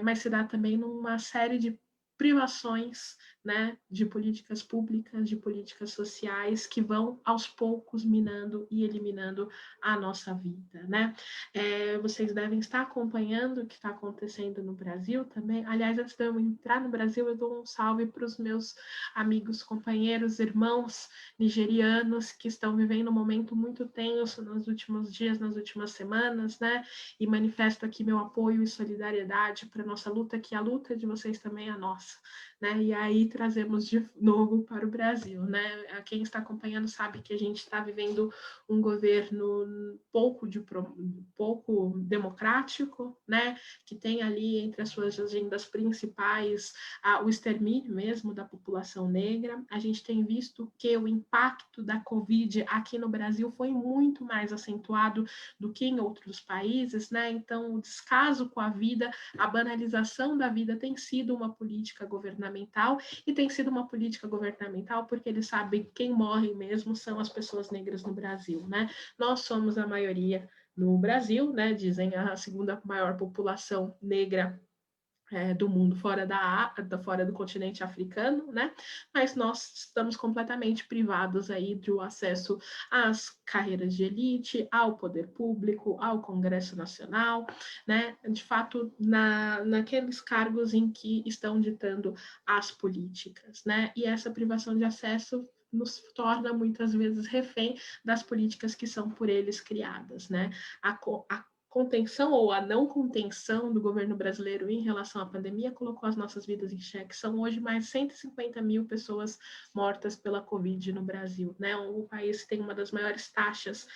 Mas se dá também numa série de privações, né, de políticas públicas, de políticas sociais que vão aos poucos minando e eliminando a nossa vida, né? Vocês devem estar acompanhando o que está acontecendo no Brasil também. Aliás, antes de eu entrar no Brasil, eu dou um salve para os meus amigos, companheiros, irmãos nigerianos que estão vivendo um momento muito tenso nos últimos dias, nas últimas semanas, né? E manifesto aqui meu apoio e solidariedade para a nossa luta, que a luta de vocês também é a nossa, né? E aí trazemos de novo para o Brasil, né? Quem está acompanhando sabe que a gente está vivendo um governo pouco democrático, né? Que tem ali entre as suas agendas principais o extermínio mesmo da população negra. A gente tem visto que o impacto da Covid aqui no Brasil foi muito mais acentuado do que em outros países, né? Então, o descaso com a vida, a banalização da vida tem sido uma política governamental, e tem sido uma política governamental porque eles sabem que quem morre mesmo são as pessoas negras no Brasil, né? Nós somos a maioria no Brasil, né? Dizem a segunda maior população negra do mundo, fora do continente africano, né? Mas nós estamos completamente privados aí do acesso às carreiras de elite, ao poder público, ao Congresso Nacional, né? De fato, naqueles cargos em que estão ditando as políticas, né? E essa privação de acesso nos torna muitas vezes refém das políticas que são por eles criadas, né? A contenção ou a não contenção do governo brasileiro em relação à pandemia colocou as nossas vidas em xeque. São hoje mais de 150 mil pessoas mortas pela Covid no Brasil, né? O país tem uma das maiores taxas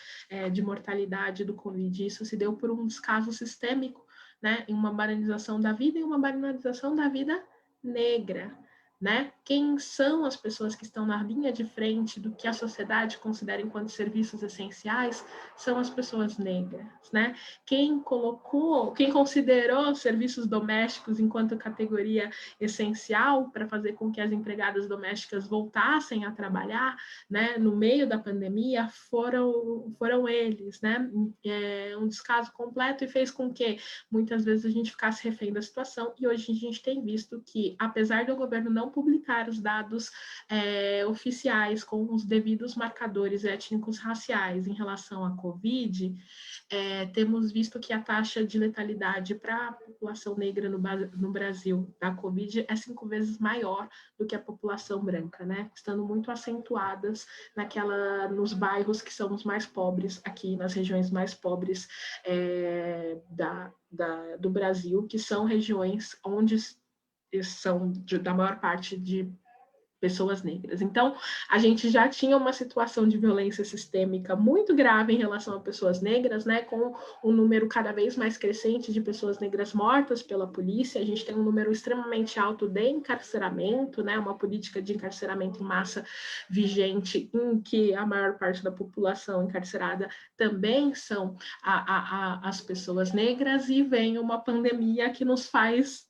de mortalidade do Covid. Isso se deu por um descaso sistêmico, né? Em uma banalização da vida e uma banalização da vida negra, né? Quem são as pessoas que estão na linha de frente do que a sociedade considera enquanto serviços essenciais? São as pessoas negras, né? Quem considerou serviços domésticos enquanto categoria essencial para fazer com que as empregadas domésticas voltassem a trabalhar, né, no meio da pandemia, foram eles, né? Um descaso completo, e fez com que muitas vezes a gente ficasse refém da situação. E hoje a gente tem visto que, apesar do governo não não publicar os dados oficiais com os devidos marcadores étnicos raciais em relação à Covid, temos visto que a taxa de letalidade para a população negra no Brasil da Covid é 5 vezes maior do que a população branca, né? Estando muito acentuadas nos bairros que são os mais pobres aqui, nas regiões mais pobres do Brasil, que são regiões onde são da maior parte de pessoas negras. Então, a gente já tinha uma situação de violência sistêmica muito grave em relação a pessoas negras, né, com um número cada vez mais crescente de pessoas negras mortas pela polícia. A gente tem um número extremamente alto de encarceramento, né, uma política de encarceramento em massa vigente, em que a maior parte da população encarcerada também são as pessoas negras, e vem uma pandemia que nos faz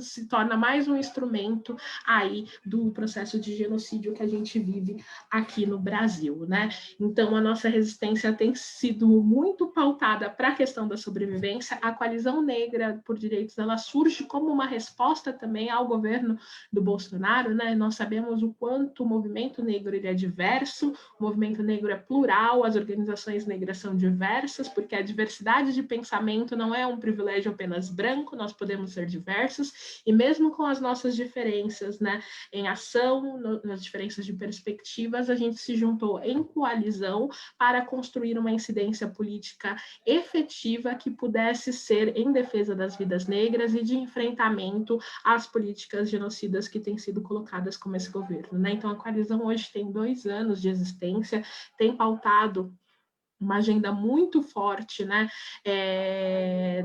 se torna mais um instrumento aí do processo de genocídio que a gente vive aqui no Brasil, né? Então, a nossa resistência tem sido muito pautada para a questão da sobrevivência. A Coalizão Negra por Direitos, ela surge como uma resposta também ao governo do Bolsonaro, né? Nós sabemos o quanto o movimento negro ele é diverso, o movimento negro é plural, as organizações negras são diversas, porque a diversidade de pensamento não é um privilégio apenas branco, nós podemos ser diversos, e mesmo com as nossas diferenças, né, em ação, nas diferenças de perspectivas, a gente se juntou em coalizão para construir uma incidência política efetiva que pudesse ser em defesa das vidas negras e de enfrentamento às políticas genocidas que têm sido colocadas como esse governo, né? Então, a coalizão hoje tem 2 anos de existência, tem pautado uma agenda muito forte, né,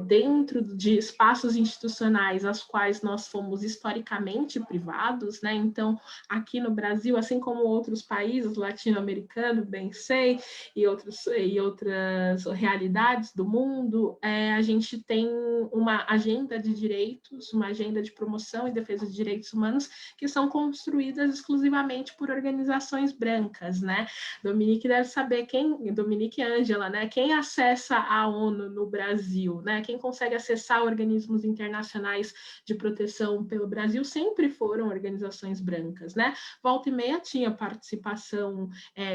dentro de espaços institucionais aos quais nós fomos historicamente privados, né? Então, aqui no Brasil, assim como outros países latino-americanos, bem sei, e outras realidades do mundo, a gente tem uma agenda de direitos, uma agenda de promoção e defesa de direitos humanos que são construídas exclusivamente por organizações brancas, né? Dominique deve saber Dominique e Ângela, né? Quem acessa a ONU no Brasil, né? Quem consegue acessar organismos internacionais de proteção pelo Brasil sempre foram organizações brancas, né? Volta e meia tinha participação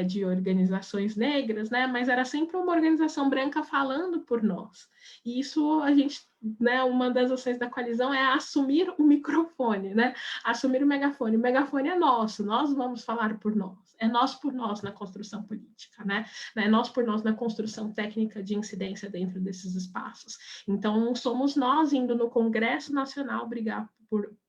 de organizações negras, né? Mas era sempre uma organização branca falando por nós. E isso a gente, né? Uma das ações da coalizão é assumir o microfone, né? Assumir o megafone. O megafone é nosso, nós vamos falar por nós. É nós por nós na construção política, né? É nós por nós na construção técnica de incidência dentro desses espaços. Então, somos nós indo no Congresso Nacional brigar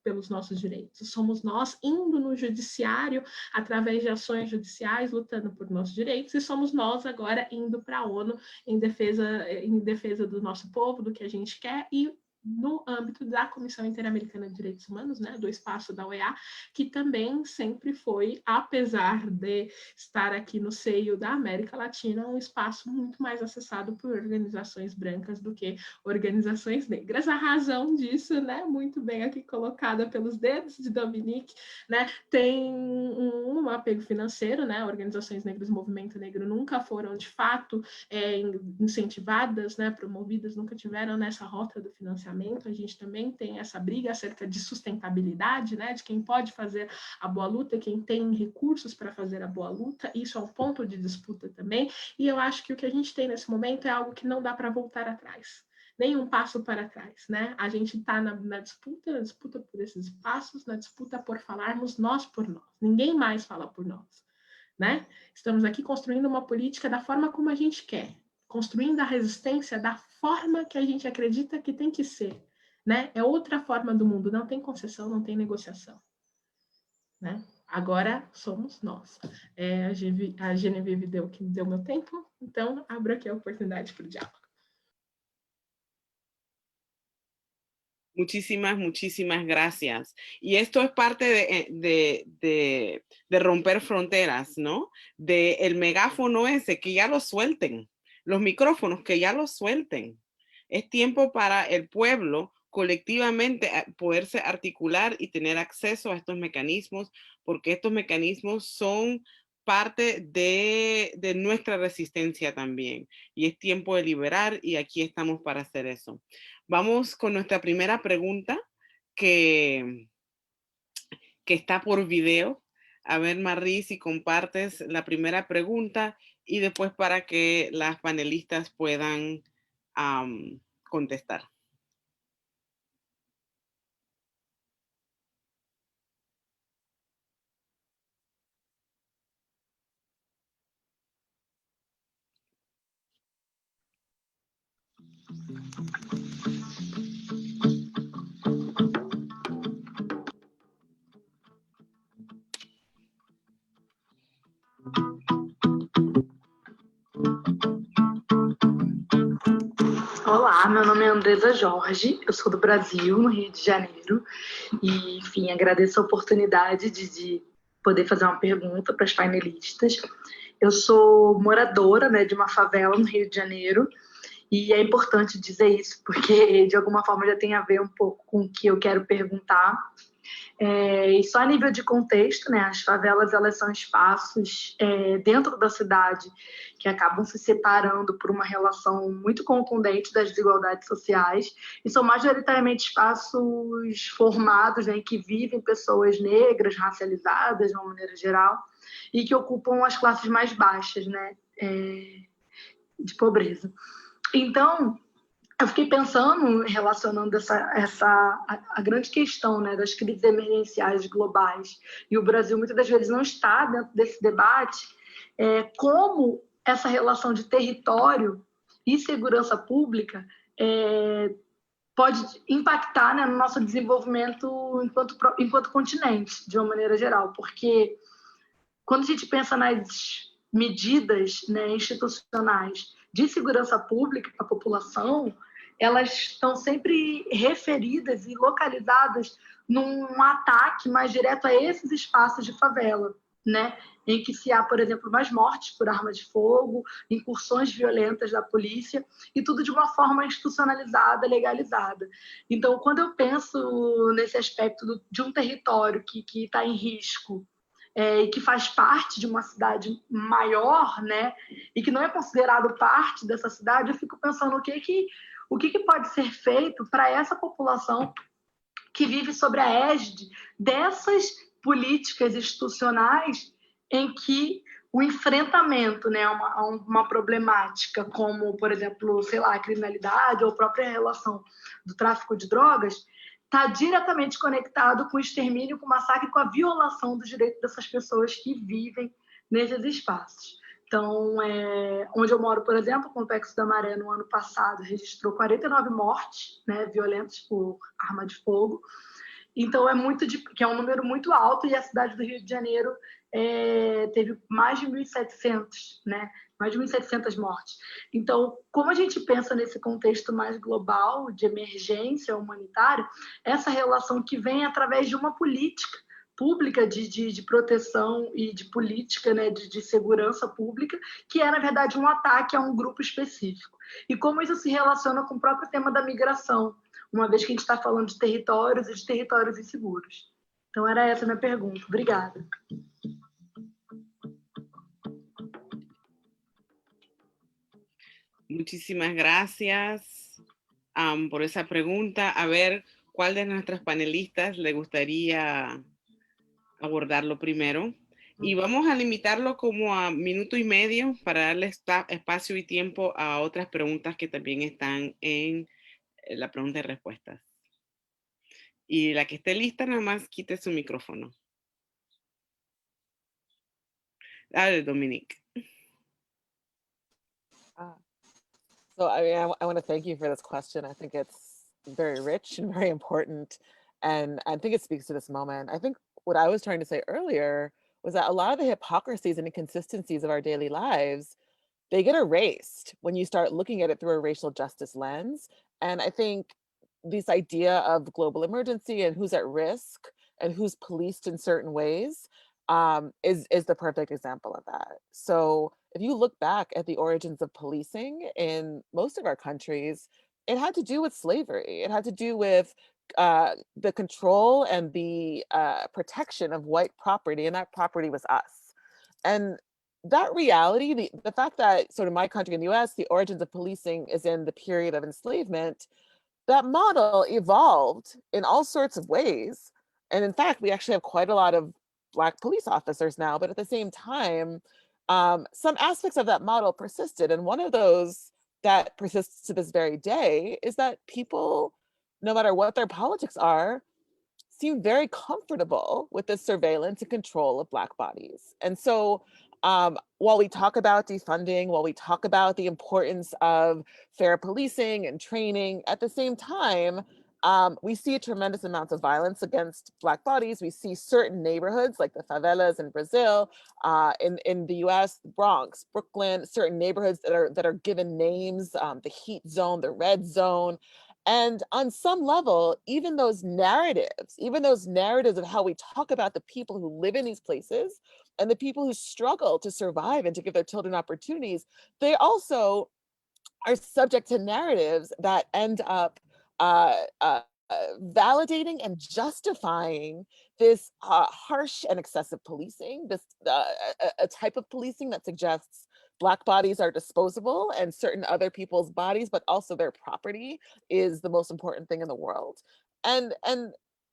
pelos nossos direitos. Somos nós indo no judiciário através de ações judiciais lutando por nossos direitos, e somos nós agora indo para a ONU em defesa do nosso povo, do que a gente quer, e no âmbito da Comissão Interamericana de Direitos Humanos, né, do espaço da OEA, que também sempre foi, apesar de estar aqui no seio da América Latina, um espaço muito mais acessado por organizações brancas do que organizações negras. A razão disso, né, muito bem aqui colocada pelos dedos de Dominique, né, tem um apego financeiro, né, organizações negras, movimento negro nunca foram, de fato, incentivadas, né, promovidas, nunca tiveram nessa rota do financiamento. A gente também tem essa briga acerca de sustentabilidade, né, de quem pode fazer a boa luta, quem tem recursos para fazer a boa luta. Isso é um ponto de disputa também, e eu acho que o que a gente tem nesse momento é algo que não dá para voltar atrás, nem um passo para trás, né? A gente está na disputa por esses espaços, na disputa por falarmos nós por nós. Ninguém mais fala por nós, né? Estamos aqui construindo uma política da forma como a gente quer, construindo a resistência da forma que a gente acredita que tem que ser, né? É outra forma do mundo, não tem concessão, não tem negociação, né? Agora somos nós. A Genevieve deu meu tempo, então abro aqui a oportunidade para o diálogo. Muchísimas gracias. Y esto es parte de romper fronteras, ¿no? El megáfono ese, que ya lo suelten. Los micrófonos, que ya lo suelten. Es tiempo para el pueblo colectivamente poderse articular y tener acceso a estos mecanismos, porque estos mecanismos son parte de nuestra resistencia también. Y es tiempo de liberar, y aquí estamos para hacer eso. Vamos con nuestra primera pregunta, que que está por video. A ver, Marie, si compartes la primera pregunta y después para que las panelistas puedan contestar. Olá, meu nome é Andresa Jorge, eu sou do Brasil, no Rio de Janeiro, e, enfim, agradeço a oportunidade de poder fazer uma pergunta para as panelistas. Eu sou moradora, né, de uma favela no Rio de Janeiro, e é importante dizer isso, porque de alguma forma já tem a ver um pouco com o que eu quero perguntar. E só a nível de contexto, né, as favelas elas são espaços dentro da cidade que acabam se separando por uma relação muito contundente das desigualdades sociais e são majoritariamente espaços formados, né, em que vivem pessoas negras, racializadas de uma maneira geral e que ocupam as classes mais baixas, né, de pobreza. Então, eu fiquei pensando, relacionando a grande questão, né, das crises emergenciais globais, e o Brasil muitas das vezes não está dentro desse debate, como essa relação de território e segurança pública pode impactar, né, no nosso desenvolvimento enquanto continente, de uma maneira geral, porque quando a gente pensa nas medidas, né, institucionais de segurança pública para a população, elas estão sempre referidas e localizadas num ataque mais direto a esses espaços de favela, né? Em que se há, por exemplo, mais mortes por arma de fogo, incursões violentas da polícia, e tudo de uma forma institucionalizada, legalizada. Então, quando eu penso nesse aspecto de um território que está em risco, e que faz parte de uma cidade maior, né, e que não é considerado parte dessa cidade, eu fico pensando o que pode ser feito para essa população que vive sobre a égide dessas políticas institucionais em que o enfrentamento, né, a uma problemática como, por exemplo, sei lá, a criminalidade ou a própria relação do tráfico de drogas está diretamente conectado com o extermínio, com o massacre, com a violação dos direitos dessas pessoas que vivem nesses espaços. Então, onde eu moro, por exemplo, o Complexo da Maré, no ano passado, registrou 49 mortes, né, violentas por arma de fogo. Então, que é um número muito alto, e a cidade do Rio de Janeiro teve mais de 1.700, né? Mais de 1.700 mortes. Então, como a gente pensa nesse contexto mais global de emergência humanitária, essa relação que vem através de uma política pública de proteção e de política, né, de segurança pública, que é, na verdade, um ataque a um grupo específico. E como isso se relaciona com o próprio tema da migração, uma vez que a gente está falando de territórios e de territórios inseguros. Então, era essa a minha pergunta. Obrigada. Muchísimas gracias por esa pregunta. A ver, ¿cuál de nuestras panelistas le gustaría abordarlo primero? Y vamos a limitarlo como a 1.5 minutos para darle espacio y tiempo a otras preguntas que también están en la pregunta y respuestas. Y la que esté lista, nada más quite su micrófono. Dale, Dominique. So I mean, I want to thank you for this question. I think it's very rich and very important. And I think it speaks to this moment. I think what I was trying to say earlier was that a lot of the hypocrisies and inconsistencies of our daily lives, they get erased when you start looking at it through a racial justice lens. And I think this idea of global emergency and who's at risk and who's policed in certain ways is the perfect example of that. So if you look back at the origins of policing in most of our countries, it had to do with slavery. It had to do with the control and the protection of white property, and that property was us. And that reality, the fact that sort of my country in the US, the origins of policing is in the period of enslavement, that model evolved in all sorts of ways And in fact, we actually have quite a lot of Black police officers now, but at the same time, some aspects of that model persisted. And one of those that persists to this very day is that people, no matter what their politics are, seem very comfortable with the surveillance and control of Black bodies. And so while we talk about defunding, while we talk about the importance of fair policing and training, at the same time, we see tremendous amounts of violence against Black bodies. We see certain neighborhoods like the favelas in Brazil, in the US, the Bronx, Brooklyn, certain neighborhoods that are given names, the heat zone, the red zone. And on some level, even those narratives of how we talk about the people who live in these places and the people who struggle to survive and to give their children opportunities, they also are subject to narratives that end up validating and justifying this harsh and excessive policing, this a type of policing that suggests Black bodies are disposable and certain other people's bodies, but also their property, is the most important thing in the world. And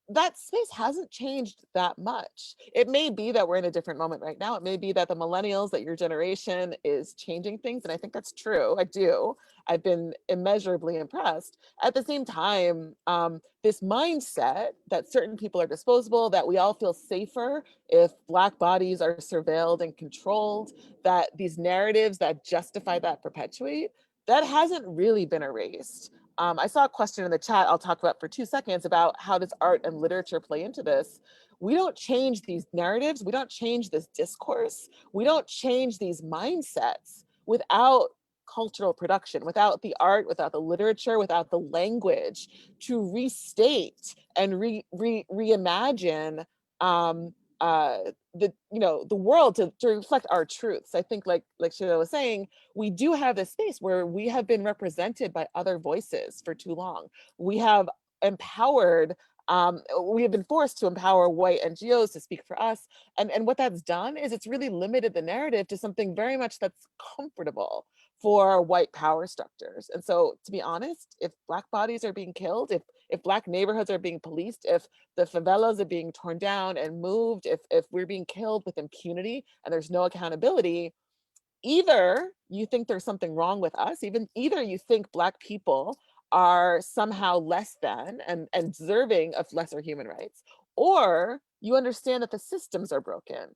that space hasn't changed that much. It may be that we're in a different moment right now. It may be that the millennials, that your generation is changing things. And I think that's true. I do. I've been immeasurably impressed. At the same time, this mindset that certain people are disposable, that we all feel safer if Black bodies are surveilled and controlled, that these narratives that justify that perpetuate, that hasn't really been erased. I saw a question in the chat I'll talk about for 2 seconds about how does art and literature play into this. We don't change these narratives. We don't change this discourse. We don't change these mindsets without cultural production, without the art, without the literature, without the language to restate and reimagine the world to reflect our truths. I think like Sheila was saying, we do have this space where we have been represented by other voices for too long. We have empowered, we have been forced to empower white NGOs to speak for us. And what that's done is it's really limited the narrative to something very much that's comfortable for white power structures. And so, to be honest, if Black bodies are being killed, if Black neighborhoods are being policed, if the favelas are being torn down and moved, if we're being killed with impunity and there's no accountability, either you think there's something wrong with us, either you think Black people are somehow less than and deserving of lesser human rights, or you understand that the systems are broken.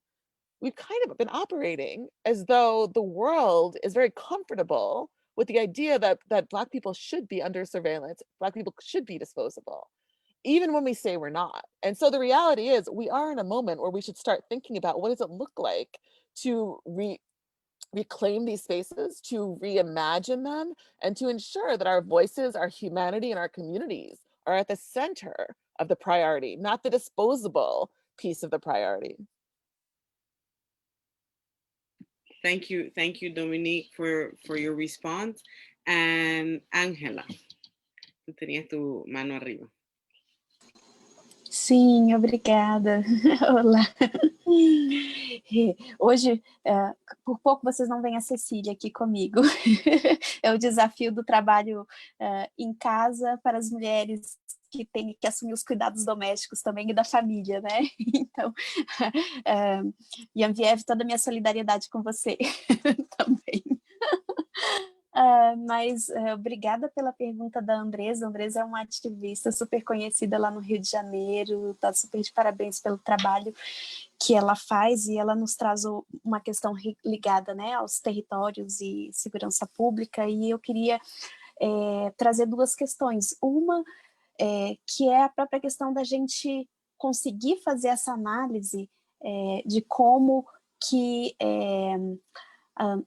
We've kind of been operating as though the world is very comfortable with the idea that Black people should be under surveillance, Black people should be disposable, even when we say we're not. And so the reality is we are in a moment where we should start thinking about what does it look like to reclaim these spaces, to reimagine them, and to ensure that our voices, our humanity, and our communities are at the center of the priority, not the disposable piece of the priority. Thank you, Dominique, for your response. And Ángela, tú tenías tu mano arriba. Sim, obrigada. Olá. Hoje, por pouco vocês não veem a Cecília aqui comigo. É o desafio do trabalho em casa para as mulheres que têm que assumir os cuidados domésticos também e da família, né? Então, Genevieve, toda a minha solidariedade com você também. Mas obrigada pela pergunta da Andresa. A Andresa é uma ativista super conhecida lá no Rio de Janeiro, está super de parabéns pelo trabalho que ela faz, e ela nos traz uma questão ligada, né, aos territórios e segurança pública, e eu queria trazer duas questões. Uma que é a própria questão da gente conseguir fazer essa análise de como que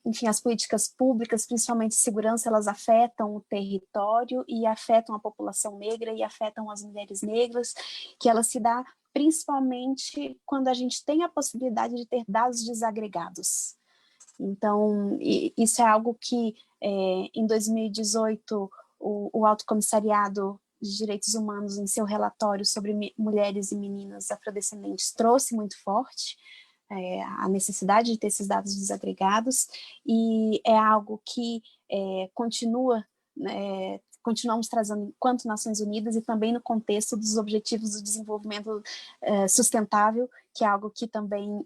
enfim, as políticas públicas, principalmente segurança, elas afetam o território e afetam a população negra e afetam as mulheres negras, que ela se dá principalmente quando a gente tem a possibilidade de ter dados desagregados. Então, isso é algo que, em 2018, o Alto Comissariado de Direitos Humanos, em seu relatório sobre mulheres e meninas afrodescendentes, trouxe muito forte, a necessidade de ter esses dados desagregados, e é algo que continua continuamos trazendo enquanto Nações Unidas e também no contexto dos Objetivos do Desenvolvimento Sustentável, que é algo que também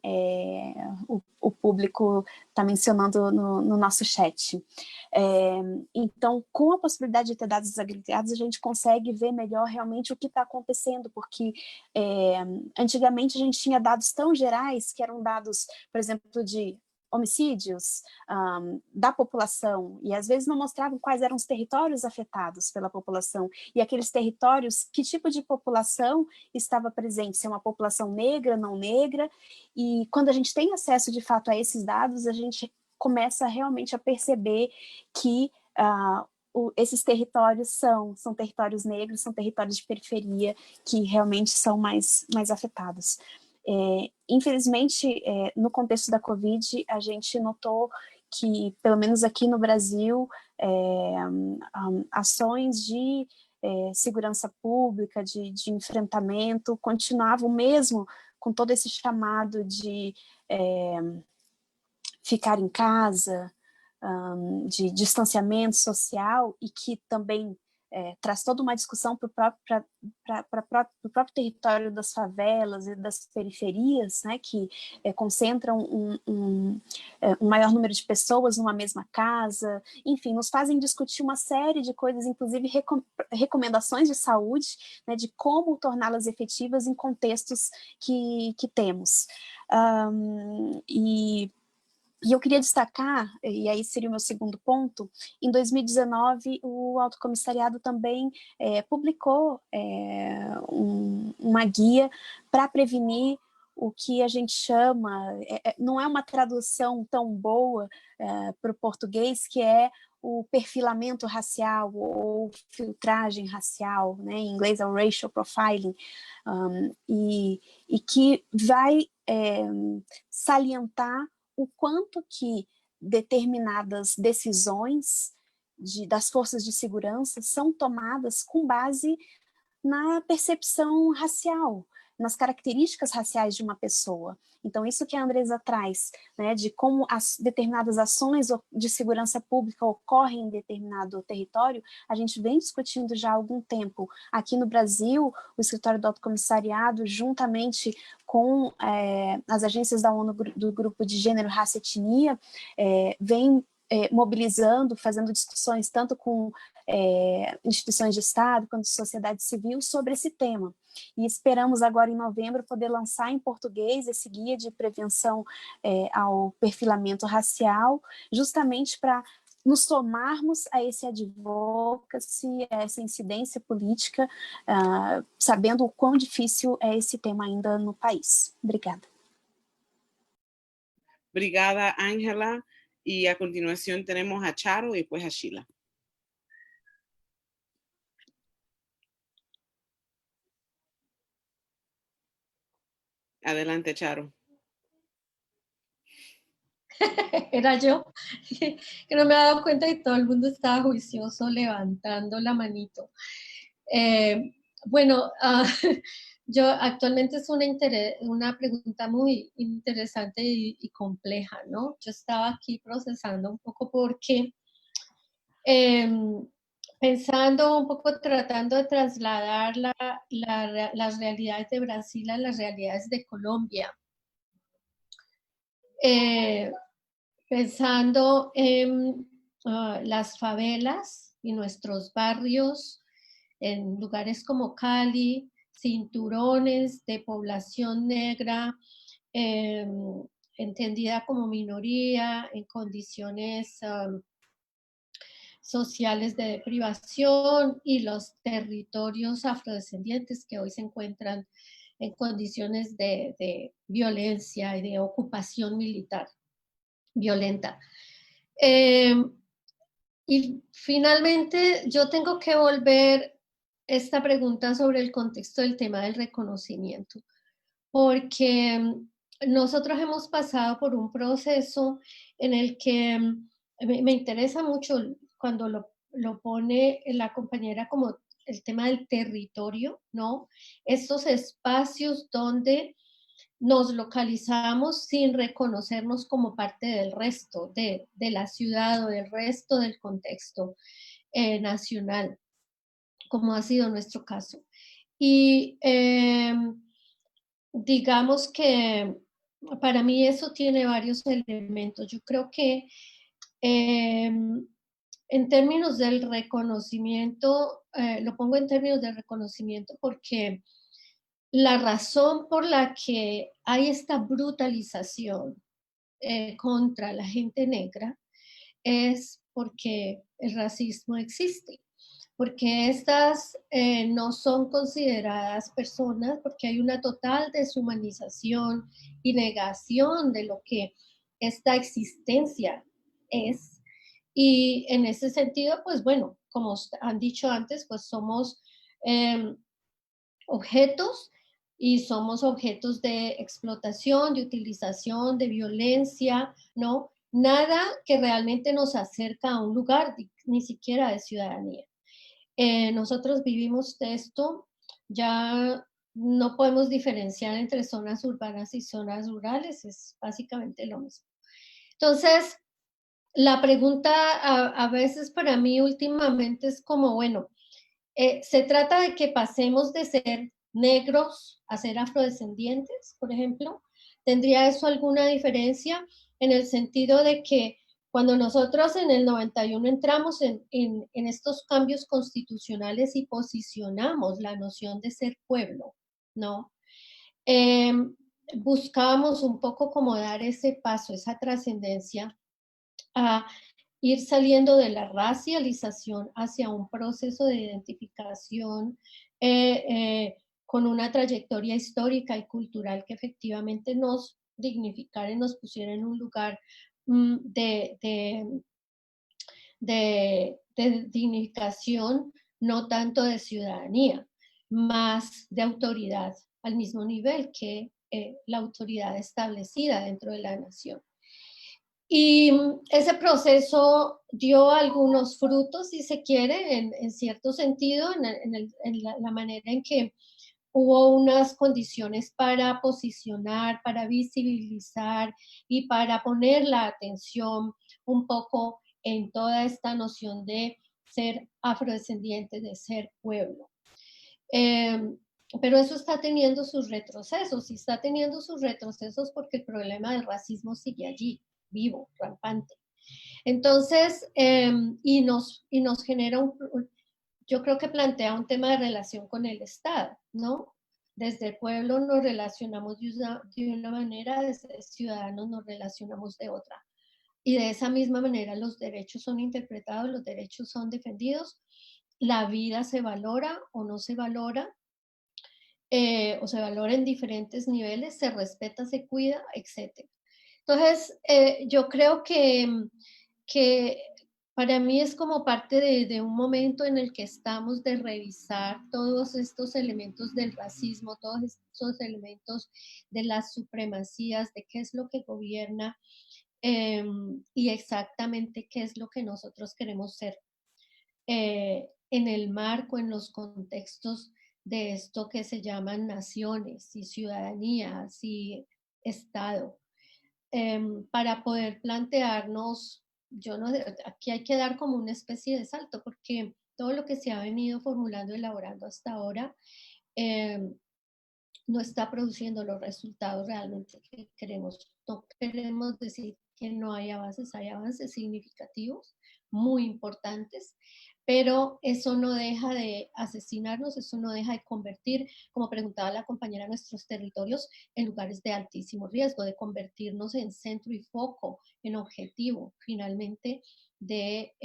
o público está mencionando no nosso chat. Então, com a possibilidade de ter dados desagregados, a gente consegue ver melhor realmente o que está acontecendo, porque antigamente a gente tinha dados tão gerais, que eram dados, por exemplo, de homicídios da população, e às vezes não mostravam quais eram os territórios afetados pela população, e aqueles territórios, que tipo de população estava presente, se é uma população negra, não negra, e quando a gente tem acesso de fato a esses dados, a gente começa realmente a perceber que esses territórios são territórios negros, são territórios de periferia que realmente são mais afetados. Infelizmente, no contexto da Covid, a gente notou que, pelo menos aqui no Brasil, ações de segurança pública, de enfrentamento, continuavam mesmo com todo esse chamado de ficar em casa, de distanciamento social, e que também traz toda uma discussão para o próprio território das favelas e das periferias, né, que concentram um maior número de pessoas numa mesma casa, enfim, nos fazem discutir uma série de coisas, inclusive recomendações de saúde, né, de como torná-las efetivas em contextos que temos. E eu queria destacar, e aí seria o meu segundo ponto, em 2019 o Alto Comissariado também publicou uma guia para prevenir o que a gente chama, não é uma tradução tão boa para o português, que é o perfilamento racial ou filtragem racial, né? Em inglês é o racial profiling, e que vai salientar o quanto que determinadas decisões das forças de segurança são tomadas com base na percepção racial, nas características raciais de uma pessoa. Então, isso que a Andresa traz, né, de como determinadas ações de segurança pública ocorrem em determinado território, a gente vem discutindo já há algum tempo. Aqui no Brasil, o Escritório do Alto Comissariado, juntamente com as agências da ONU do Grupo de Gênero, Raça e Etnia, vem mobilizando, fazendo discussões tanto com instituições de Estado quanto sociedade civil sobre esse tema. E esperamos agora em novembro poder lançar em português esse guia de prevenção ao perfilamento racial, justamente para nos somarmos a esse advocacy, a essa incidência política, sabendo o quão difícil é esse tema ainda no país. Obrigada. Obrigada, Ángela. Y a continuación tenemos a Charo y después a Sheila. Adelante, Charo. Era yo, que no me había dado cuenta y todo el mundo estaba juicioso levantando la manito. Bueno, yo actualmente es una pregunta muy interesante y compleja, ¿no? Yo estaba aquí procesando un poco porque pensando un poco, tratando de trasladar las realidades de Brasil a las realidades de Colombia. Pensando en las favelas y nuestros barrios, en lugares como Cali, cinturones de población negra, entendida como minoría, en condiciones sociales de deprivación, y los territorios afrodescendientes que hoy se encuentran en condiciones de violencia y de ocupación militar violenta. Y finalmente yo tengo que volver esta pregunta sobre el contexto del tema del reconocimiento, porque nosotros hemos pasado por un proceso en el que me interesa mucho cuando lo pone la compañera como el tema del territorio, ¿no? Estos espacios donde nos localizamos sin reconocernos como parte del resto de la ciudad o del resto del contexto nacional. como ha sido nuestro caso. Y digamos que para mí eso tiene varios elementos. Yo creo que en términos del reconocimiento, lo pongo en términos del reconocimiento porque la razón por la que hay esta brutalización contra la gente negra es porque el racismo existe, porque estas no son consideradas personas, porque hay una total deshumanización y negación de lo que esta existencia es. Y en ese sentido, pues bueno, como han dicho antes, pues somos objetos y somos objetos de explotación, de utilización, de violencia, ¿no? Nada que realmente nos acerca a un lugar, ni siquiera de ciudadanía. Nosotros vivimos esto, ya no podemos diferenciar entre zonas urbanas y zonas rurales, es básicamente lo mismo. Entonces, la pregunta a veces para mí últimamente es como, bueno, se trata de que pasemos de ser negros a ser afrodescendientes, por ejemplo. ¿Tendría eso alguna diferencia en el sentido de que cuando nosotros en el 91 entramos en estos cambios constitucionales y posicionamos la noción de ser pueblo, ¿no? Buscábamos un poco como dar ese paso, esa trascendencia a ir saliendo de la racialización hacia un proceso de identificación con una trayectoria histórica y cultural que efectivamente nos dignificara y nos pusiera en un lugar de dignificación, no tanto de ciudadanía, más de autoridad al mismo nivel que la autoridad establecida dentro de la nación. Y ese proceso dio algunos frutos, si se quiere, en cierto sentido, en la manera en que hubo unas condiciones para posicionar, para visibilizar y para poner la atención un poco en toda esta noción de ser afrodescendiente, de ser pueblo. Pero eso está teniendo sus retrocesos, y está teniendo sus retrocesos porque el problema del racismo sigue allí, vivo, rampante. Entonces, y nos genera yo creo que plantea un tema de relación con el Estado, ¿no? Desde el pueblo nos relacionamos de una manera, desde ciudadanos nos relacionamos de otra. Y de esa misma manera los derechos son interpretados, los derechos son defendidos, la vida se valora o no se valora, o se valora en diferentes niveles, se respeta, se cuida, etc. Entonces, yo creo que para mí es como parte de un momento en el que estamos de revisar todos estos elementos del racismo, todos estos elementos de las supremacías, de qué es lo que gobierna y exactamente qué es lo que nosotros queremos ser en el marco, en los contextos de esto que se llaman naciones y ciudadanías y Estado, para poder plantearnos, aquí hay que dar como una especie de salto, porque todo lo que se ha venido formulando, elaborando hasta ahora, no está produciendo los resultados realmente que queremos. No queremos decir que no hay avances significativos, muy importantes, pero eso no deja de asesinarnos, eso no deja de convertir, como preguntaba la compañera, nuestros territorios en lugares de altísimo riesgo, de convertirnos en centro y foco, en objetivo, finalmente, de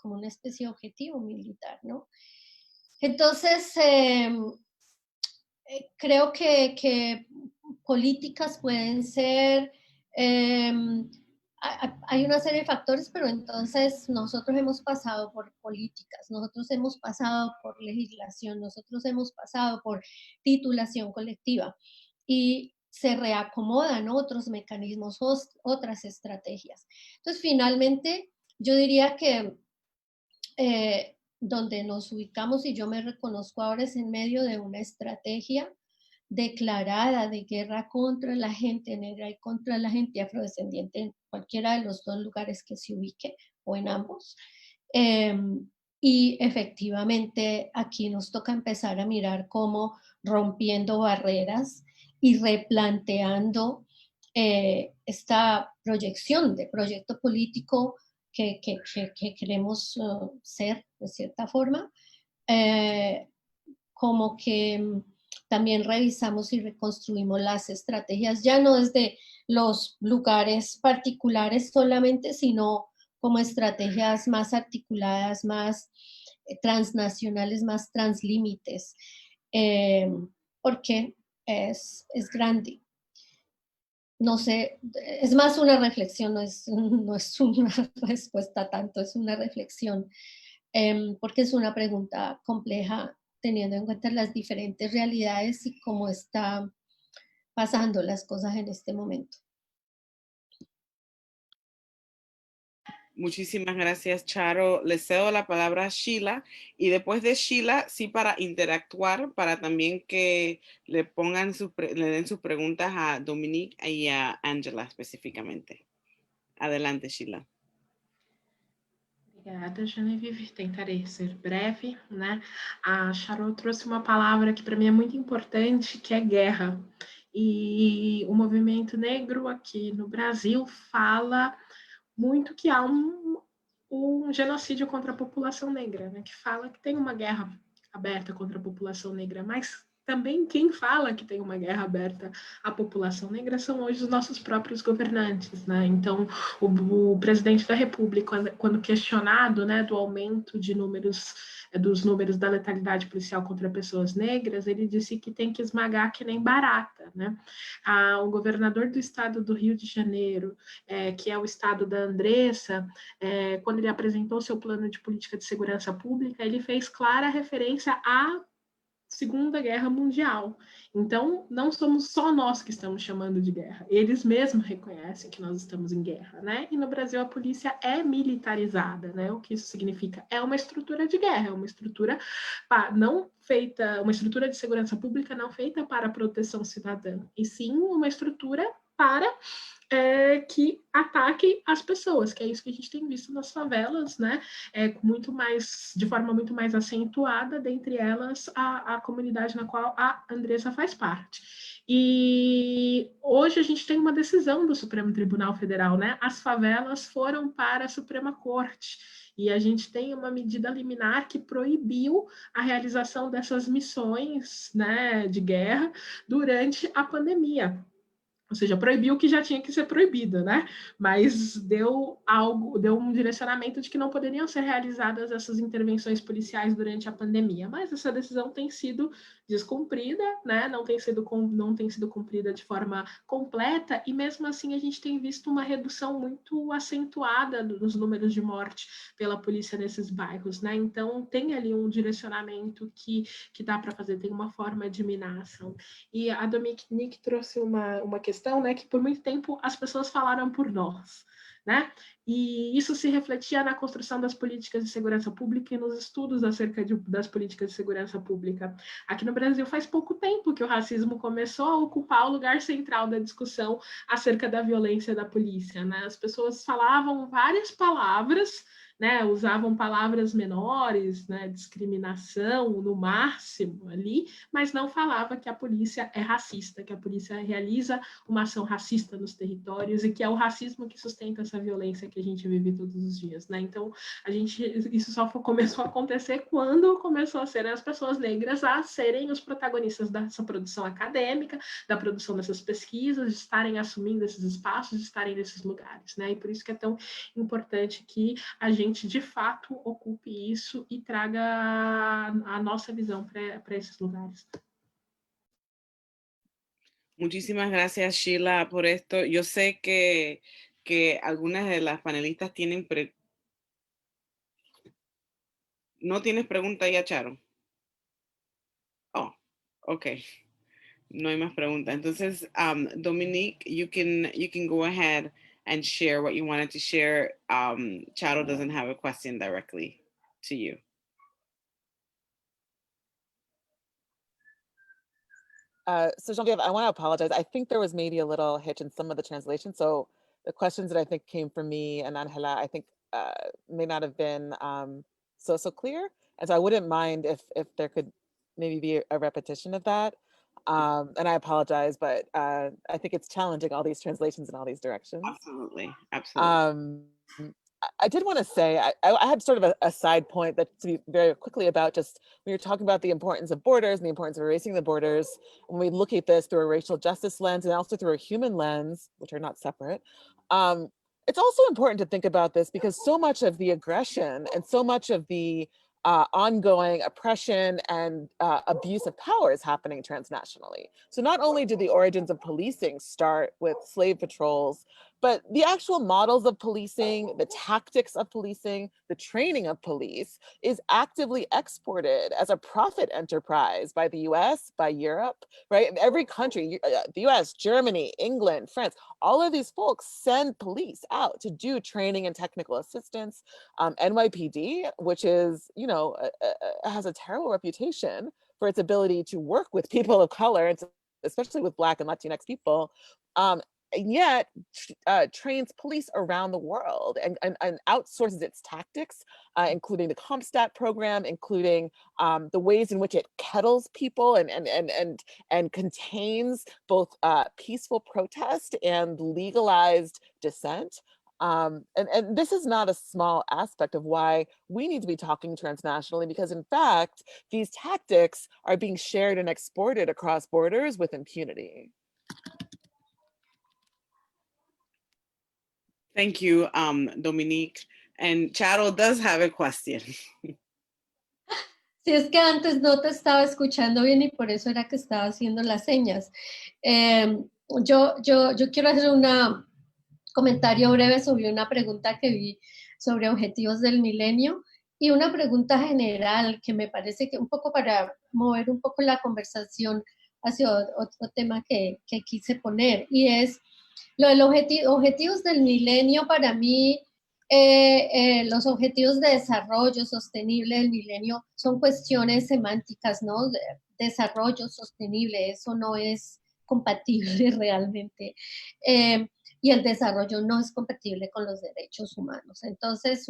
como una especie de objetivo militar, ¿no? Entonces, creo que políticas pueden ser, hay una serie de factores, pero entonces nosotros hemos pasado por políticas, nosotros hemos pasado por legislación, nosotros hemos pasado por titulación colectiva y se reacomodan otros mecanismos, otras estrategias. Entonces, finalmente, yo diría que donde nos ubicamos y yo me reconozco ahora es en medio de una estrategia declarada de guerra contra la gente negra y contra la gente afrodescendiente en cualquiera de los dos lugares que se ubique o en ambos. Y efectivamente aquí nos toca empezar a mirar cómo rompiendo barreras y replanteando esta proyección de proyecto político que queremos ser de cierta forma, como que también revisamos y reconstruimos las estrategias, ya no desde los lugares particulares solamente, sino como estrategias más articuladas, más transnacionales, más translímites, porque es grande. No sé, es más una reflexión, no es una respuesta tanto, es una reflexión, porque es una pregunta compleja teniendo en cuenta las diferentes realidades y cómo están pasando las cosas en este momento. Muchísimas gracias, Charo. Le cedo la palabra a Sheila y después de Sheila, sí, para interactuar, para también que le pongan le den sus preguntas a Dominique y a Angela específicamente. Adelante, Sheila. Obrigada, Genevieve. Tentarei ser breve, né? A Charo trouxe uma palavra que para mim é muito importante, que é guerra. E o movimento negro aqui no Brasil fala muito que há um genocídio contra a população negra, né? Que fala que tem uma guerra aberta contra a população negra, mas também quem fala que tem uma guerra aberta à população negra são hoje os nossos próprios governantes, né? Então, o presidente da República, quando questionado, né, do aumento de dos números da letalidade policial contra pessoas negras, ele disse que tem que esmagar que nem barata, né? O governador do estado do Rio de Janeiro, que é o estado da Andressa, quando ele apresentou seu plano de política de segurança pública, ele fez clara referência à Segunda Guerra Mundial. Então, não somos só nós que estamos chamando de guerra. Eles mesmos reconhecem que nós estamos em guerra, né? E no Brasil a polícia é militarizada, né? O que isso significa? É uma estrutura de guerra, é uma estrutura não feita, uma estrutura de segurança pública não feita para proteção cidadã, e sim uma estrutura para que ataquem as pessoas, que é isso que a gente tem visto nas favelas, né? De forma muito mais acentuada, dentre elas a comunidade na qual a Andressa faz parte. E hoje a gente tem uma decisão do Supremo Tribunal Federal, né? As favelas foram para a Suprema Corte. E a gente tem uma medida liminar que proibiu a realização dessas missões, né, de guerra durante a pandemia. Ou seja, proibiu o que já tinha que ser proibido, né? Mas deu um direcionamento de que não poderiam ser realizadas essas intervenções policiais durante a pandemia. Mas essa decisão tem sido descumprida, né? Não tem sido cumprida de forma completa, e mesmo assim a gente tem visto uma redução muito acentuada dos números de morte pela polícia nesses bairros, né? Então tem ali um direcionamento que dá para fazer, tem uma forma de minar a ação. E a Dominique trouxe uma questão, né, que por muito tempo as pessoas falaram por nós, né? E isso se refletia na construção das políticas de segurança pública e nos estudos acerca das políticas de segurança pública. Aqui no Brasil faz pouco tempo que o racismo começou a ocupar o lugar central da discussão acerca da violência da polícia, né? As pessoas falavam várias palavras, né, usavam palavras menores, né, discriminação no máximo ali, mas não falava que a polícia é racista, que a polícia realiza uma ação racista nos territórios e que é o racismo que sustenta essa violência que a gente vive todos os dias, né? Então, isso só começou a acontecer quando começou a ser as pessoas negras a serem os protagonistas dessa produção acadêmica, da produção dessas pesquisas, de estarem assumindo esses espaços, de estarem nesses lugares, né? E por isso que é tão importante que a gente de fato ocupe isso e traga a nossa visão para esses lugares. Muchísimas gracias, Sheila, por esto. Yo sé que algunas de las panelistas tienen... ¿No tienes pregunta ya, Charo? Oh, ok. No hay más preguntas. Entonces, Dominique, you can go ahead and share what you wanted to share. Charo doesn't have a question directly to you. So Genevieve, I want to apologize. I think there was maybe a little hitch in some of the translation. So the questions that I think came from me and Angela, I think may not have been so clear. And so I wouldn't mind if there could maybe be a repetition of that. And I apologize, but I think it's challenging, all these translations in all these directions. Absolutely, absolutely. I did want to say, I had sort of a side point that to be very quickly about just, when you're talking about the importance of borders and the importance of erasing the borders, when we look at this through a racial justice lens and also through a human lens, which are not separate, it's also important to think about this because so much of the aggression and so much of the ongoing oppression and abuse of power is happening transnationally. So not only did the origins of policing start with slave patrols, but the actual models of policing, the tactics of policing, the training of police is actively exported as a profit enterprise by the US, by Europe, right? In every country, the US, Germany, England, France, all of these folks send police out to do training and technical assistance. NYPD, which is, has a terrible reputation for its ability to work with people of color, and especially with Black and Latinx people, and yet trains police around the world and outsources its tactics, including the CompStat program, including the ways in which it kettles people and contains both peaceful protest and legalized dissent. And this is not a small aspect of why we need to be talking transnationally, because in fact, these tactics are being shared and exported across borders with impunity. Thank you, Dominique. And Charo does have a question. Si es que antes no te estaba escuchando bien y por eso era que estaba haciendo las señas. Yo quiero hacer un comentario breve sobre una pregunta que vi sobre objetivos del milenio y una pregunta general que me parece que un poco para mover un poco la conversación hacia otro tema que quise poner, y es lo del objetivos del milenio. Para mí, los objetivos de desarrollo sostenible del milenio son cuestiones semánticas, ¿no? Desarrollo sostenible, eso no es compatible realmente. Y el desarrollo no es compatible con los derechos humanos. Entonces,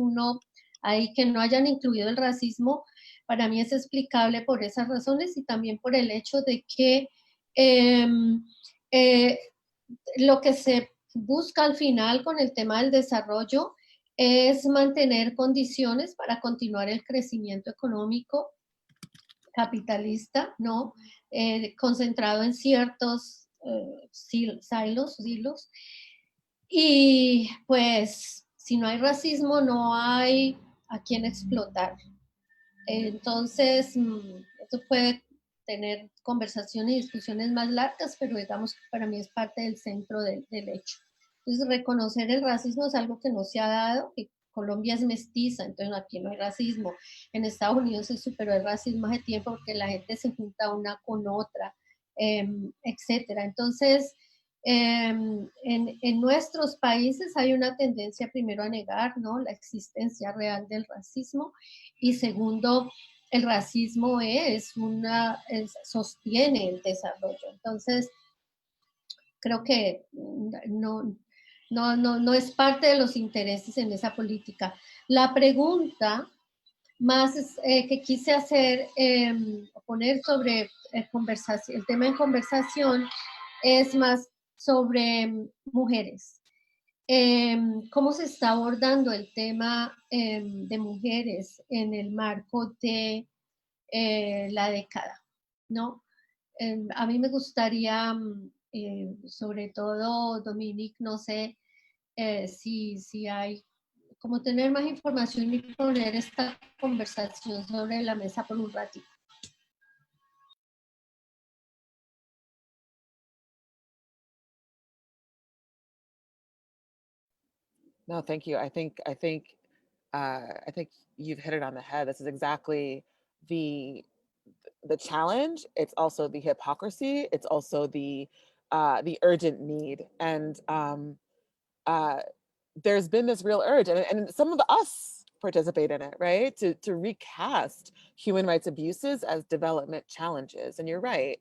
ahí que no hayan incluido el racismo, para mí es explicable por esas razones y también por el hecho de que lo que se busca al final con el tema del desarrollo es mantener condiciones para continuar el crecimiento económico capitalista, ¿no? Concentrado en ciertos silos. Y pues si no hay racismo, no hay a quién explotar. Entonces, esto puede tener conversaciones y discusiones más largas, pero digamos que para mí es parte del centro del hecho. Entonces, reconocer el racismo es algo que no se ha dado, que Colombia es mestiza, entonces aquí no hay racismo. En Estados Unidos se superó el racismo hace tiempo porque la gente se junta una con otra, etcétera. Entonces, en nuestros países hay una tendencia primero a negar, ¿no?, la existencia real del racismo, y segundo, el racismo sostiene el desarrollo. Entonces, creo que no es parte de los intereses en esa política. La pregunta más que quise hacer, poner sobre el tema en conversación, es más sobre mujeres. ¿Cómo se está abordando el tema de mujeres en el marco de la década, ¿no? A mí me gustaría, sobre todo, Dominique, no sé si hay como tener más información y poner esta conversación sobre la mesa por un ratito. No, thank you. I think you've hit it on the head. This is exactly the challenge. It's also the hypocrisy. It's also the urgent need. And there's been this real urge, and some of us participate in it, right? To recast human rights abuses as development challenges. And you're right.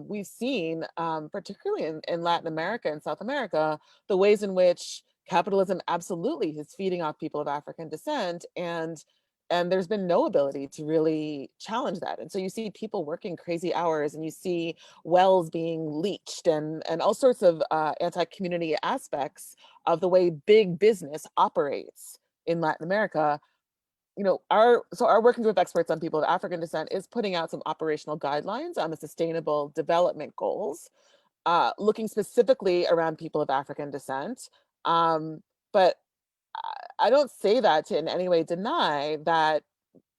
We've seen, particularly in Latin America and South America, the ways in which capitalism absolutely is feeding off people of African descent, and there's been no ability to really challenge that. And so you see people working crazy hours, and you see wells being leached, and all sorts of anti-community aspects of the way big business operates in Latin America. You know, our working group of experts on people of African descent is putting out some operational guidelines on the Sustainable Development Goals, looking specifically around people of African descent. But I don't say that to in any way deny that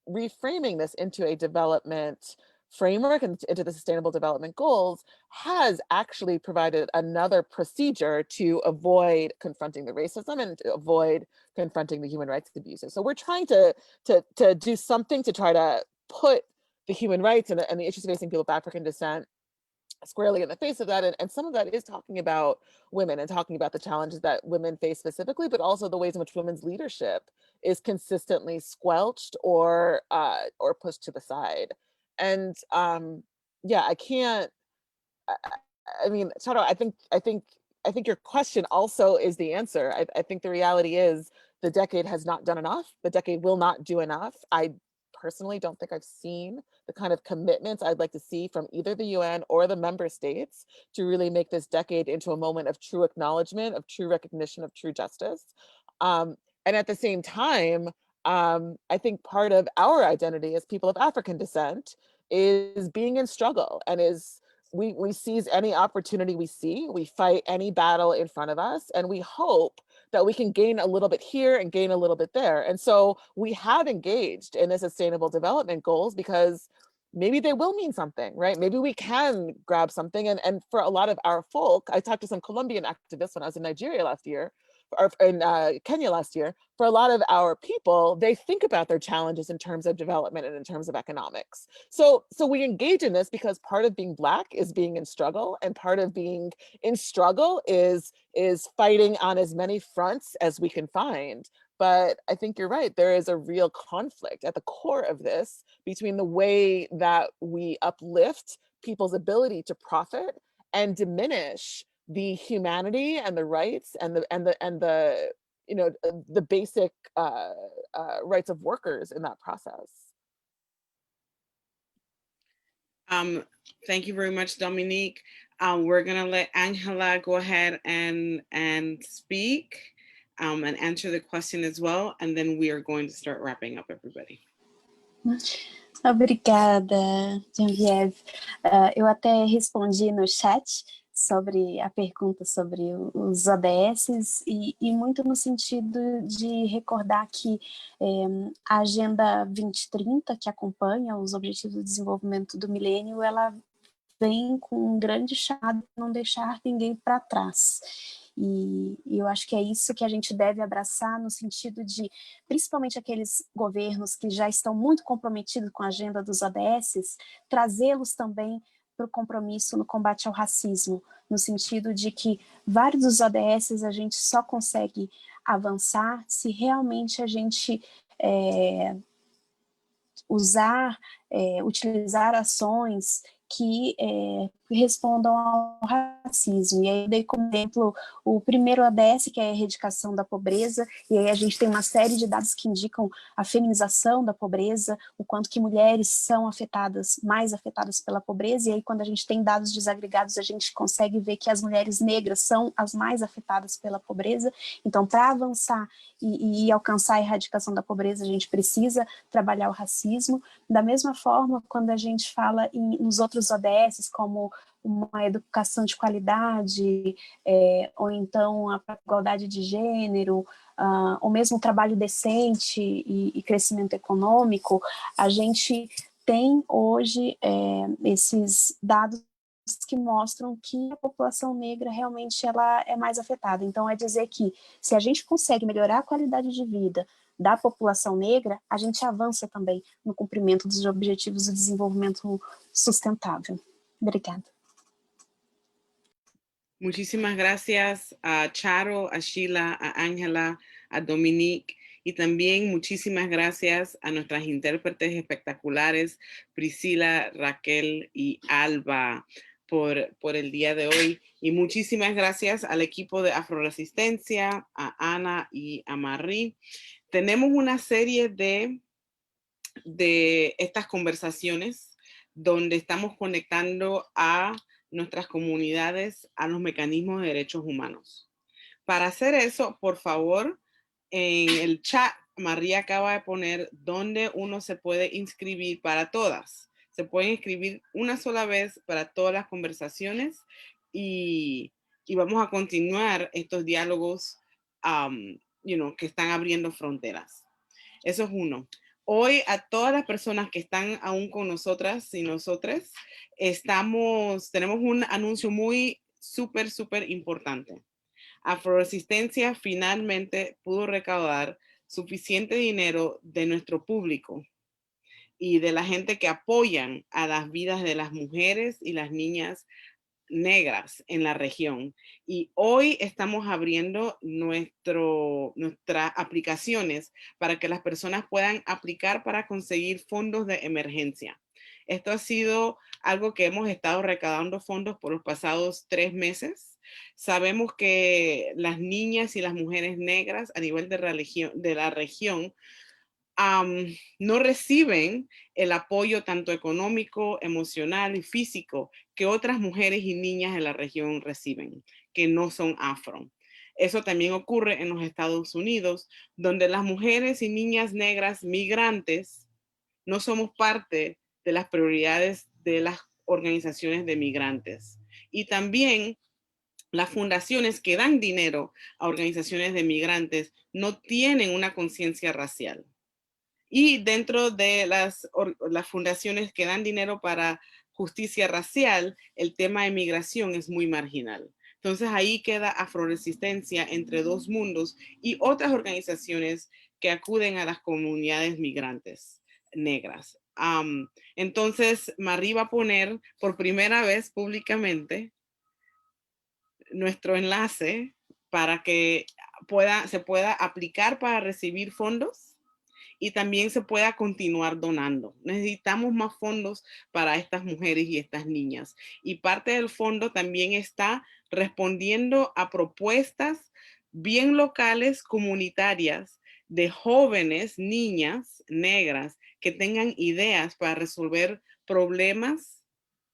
reframing this into a development framework and into the Sustainable Development Goals has actually provided another procedure to avoid confronting the racism and to avoid confronting the human rights abuses. So we're trying to do something to try to put the human rights and the issues facing people of African descent squarely in the face of that. And some of that is talking about women and talking about the challenges that women face specifically, but also the ways in which women's leadership is consistently squelched or pushed to the side. And yeah, I can't, I mean, Charo, I think your question also is the answer. I think the reality is the decade has not done enough. The decade will not do enough. I personally don't think I've seen the kind of commitments I'd like to see from either the UN or the member states to really make this decade into a moment of true acknowledgement, of true recognition, of true justice. And at the same time, I think part of our identity as people of African descent is being in struggle, and is we seize any opportunity we see, we fight any battle in front of us, and we hope that we can gain a little bit here and gain a little bit there. And so we have engaged in the Sustainable Development Goals because maybe they will mean something, right? Maybe we can grab something. And for a lot of our folk, I talked to some Colombian activists when I was in Nigeria last year, or in Kenya last year. For a lot of our people, they think about their challenges in terms of development and in terms of economics. So we engage in this because part of being Black is being in struggle, and part of being in struggle is fighting on as many fronts as we can find. But I think you're right, there is a real conflict at the core of this between the way that we uplift people's ability to profit and diminish the humanity and the rights and the you know, the basic rights of workers in that process. Thank you very much, Dominique. We're gonna let Angela go ahead and speak and answer the question as well, and then we are going to start wrapping up, everybody. Obrigada, Genevieve. Eu até respondi no chat sobre a pergunta sobre os ODSs e muito no sentido de recordar que a Agenda 2030, que acompanha os Objetivos de Desenvolvimento do Milênio, ela vem com um grande chamado para não deixar ninguém para trás. E eu acho que é isso que a gente deve abraçar no sentido de, principalmente aqueles governos que já estão muito comprometidos com a agenda dos ODSs, trazê-los também para o compromisso no combate ao racismo, no sentido de que vários dos ODSs a gente só consegue avançar se realmente a gente utilizar ações que respondam ao racismo. E aí dei como exemplo o primeiro ODS, que é a erradicação da pobreza, e aí a gente tem uma série de dados que indicam a feminização da pobreza, o quanto que mulheres são mais afetadas pela pobreza, e aí quando a gente tem dados desagregados, a gente consegue ver que as mulheres negras são as mais afetadas pela pobreza. Então, para avançar e alcançar a erradicação da pobreza, a gente precisa trabalhar o racismo. Da mesma forma, quando a gente fala nos outros ODS, como uma educação de qualidade, ou então a igualdade de gênero, ou mesmo trabalho decente e crescimento econômico, a gente tem hoje esses dados que mostram que a população negra realmente ela é mais afetada. Então, é dizer que se a gente consegue melhorar a qualidade de vida da população negra, a gente avança também no cumprimento dos Objetivos de Desenvolvimento Sustentável. Obrigada. Muchísimas gracias a Charo, a Sheila, a Ángela, a Dominique, y también muchísimas gracias a nuestras intérpretes espectaculares, Priscila, Raquel y Alba, por el día de hoy. Y muchísimas gracias al equipo de Afroresistencia, a Ana y a Marie. Tenemos una serie de de estas conversaciones donde estamos conectando a nuestras comunidades a los mecanismos de derechos humanos. Para hacer eso, por favor, en el chat, María acaba de poner dónde uno se puede inscribir para todas. Se pueden inscribir una sola vez para todas las conversaciones y vamos a continuar estos diálogos que están abriendo fronteras. Eso es uno. Hoy a todas las personas que están aún con nosotras y nosotros, tenemos un anuncio muy súper importante. Afroresistencia finalmente pudo recaudar suficiente dinero de nuestro público y de la gente que apoyan a las vidas de las mujeres y las niñas negras en la región. Y hoy estamos abriendo nuestras aplicaciones para que las personas puedan aplicar para conseguir fondos de emergencia. Esto ha sido algo que hemos estado recaudando fondos por los pasados 3 meses. Sabemos que las niñas y las mujeres negras a nivel de la región no reciben el apoyo tanto económico, emocional y físico que otras mujeres y niñas en la región reciben, que no son afro. Eso también ocurre en los Estados Unidos, donde las mujeres y niñas negras migrantes no somos parte de las prioridades de las organizaciones de migrantes. Y también las fundaciones que dan dinero a organizaciones de migrantes no tienen una conciencia racial. Y dentro de las fundaciones que dan dinero para justicia racial, el tema de migración es muy marginal. Entonces ahí queda Afroresistencia entre dos mundos y otras organizaciones que acuden a las comunidades migrantes negras. Entonces Marí va a poner por primera vez públicamente nuestro enlace para que se pueda aplicar para recibir fondos y también se pueda continuar donando. Necesitamos más fondos para estas mujeres y estas niñas. Y parte del fondo también está respondiendo a propuestas bien locales, comunitarias, de jóvenes, niñas, negras, que tengan ideas para resolver problemas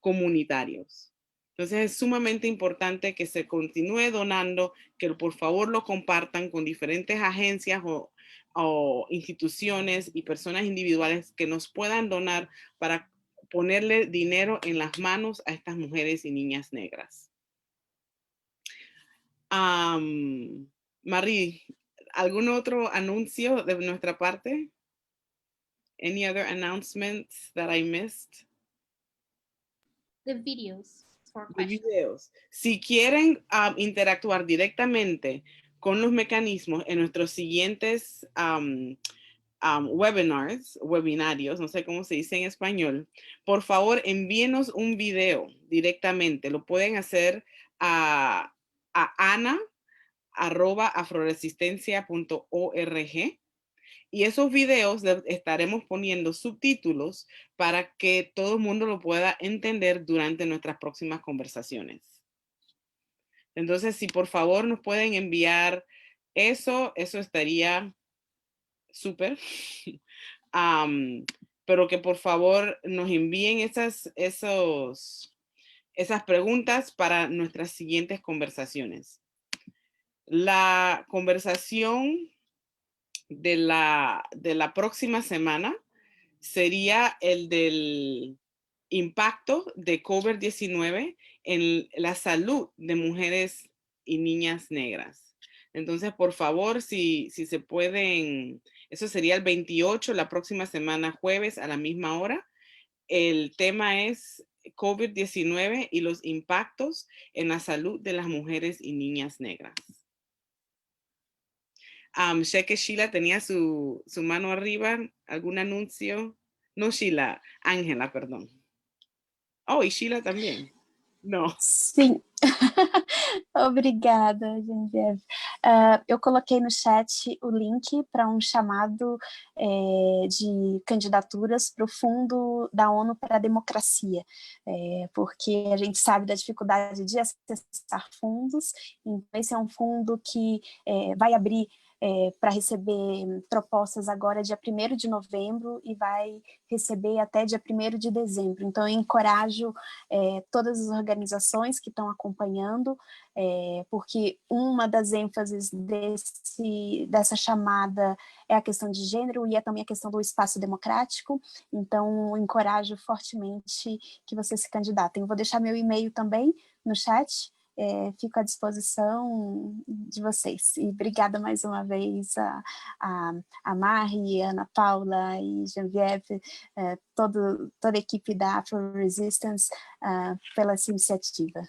comunitarios. Entonces es sumamente importante que se continúe donando, que por favor lo compartan con diferentes agencias o instituciones y personas individuales que nos puedan donar para ponerle dinero en las manos a estas mujeres y niñas negras. Marie, ¿algún otro anuncio de nuestra parte? Any other announcements that I missed? The videos for De questions. videos. Si quieren interactuar directamente con los mecanismos en nuestros siguientes webinarios, no sé cómo se dice en español, por favor envíenos un video directamente. Lo pueden hacer a ana@afroresistencia.org y esos videos estaremos poniendo subtítulos para que todo el mundo lo pueda entender durante nuestras próximas conversaciones. Entonces, si por favor nos pueden enviar eso estaría súper. Pero que por favor nos envíen esas preguntas para nuestras siguientes conversaciones. La conversación de la próxima semana sería el del impacto de COVID-19 en la salud de mujeres y niñas negras. Entonces, por favor, si se pueden, eso sería el 28, la próxima semana, jueves, a la misma hora. El tema es COVID-19 y los impactos en la salud de las mujeres y niñas negras. Sé que Sheila tenía su mano arriba. ¿Algún anuncio? No Sheila, Ángela, perdón. Oh, e Sheila também. Não. Sim. Obrigada, Genevieve. Eu coloquei no chat o link para um chamado de candidaturas para o Fundo da ONU para a Democracia, porque a gente sabe da dificuldade de acessar fundos, então esse é um fundo que vai abrir para receber propostas agora dia 1º de novembro e vai receber até dia 1º de dezembro. Então, eu encorajo todas as organizações que estão acompanhando, porque uma das ênfases dessa chamada é a questão de gênero e é também a questão do espaço democrático. Então, encorajo fortemente que vocês se candidatem. Eu vou deixar meu e-mail também no chat, fico à disposição de vocês. E obrigada mais uma vez a Mari, a Ana Paula e Genevieve, toda a equipe da Afro Resistance pela essa iniciativa.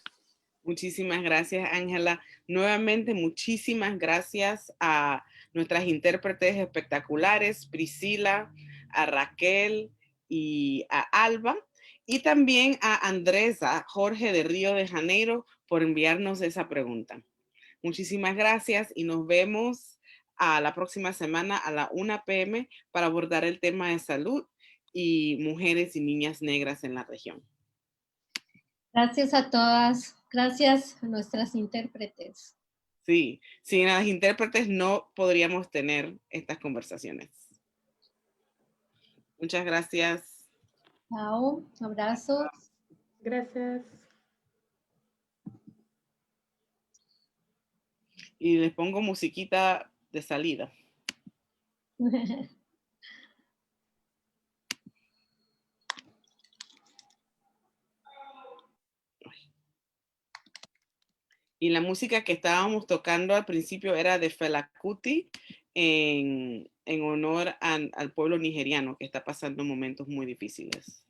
Muchísimas gracias, Ángela. Nuevamente, muchísimas gracias a nuestras intérpretes espectaculares, Priscila, a Raquel y a Alba, y también a Andresa Jorge de Río de Janeiro por enviarnos esa pregunta. Muchísimas gracias y nos vemos a la próxima semana a la 1 p.m. para abordar el tema de salud y mujeres y niñas negras en la región. Gracias a todas. Gracias a nuestras intérpretes. Sí, sin las intérpretes no podríamos tener estas conversaciones. Muchas gracias. Chao, abrazos. Gracias. Y les pongo musiquita de salida. Y la música que estábamos tocando al principio era de Fela Kuti en honor al pueblo nigeriano que está pasando momentos muy difíciles.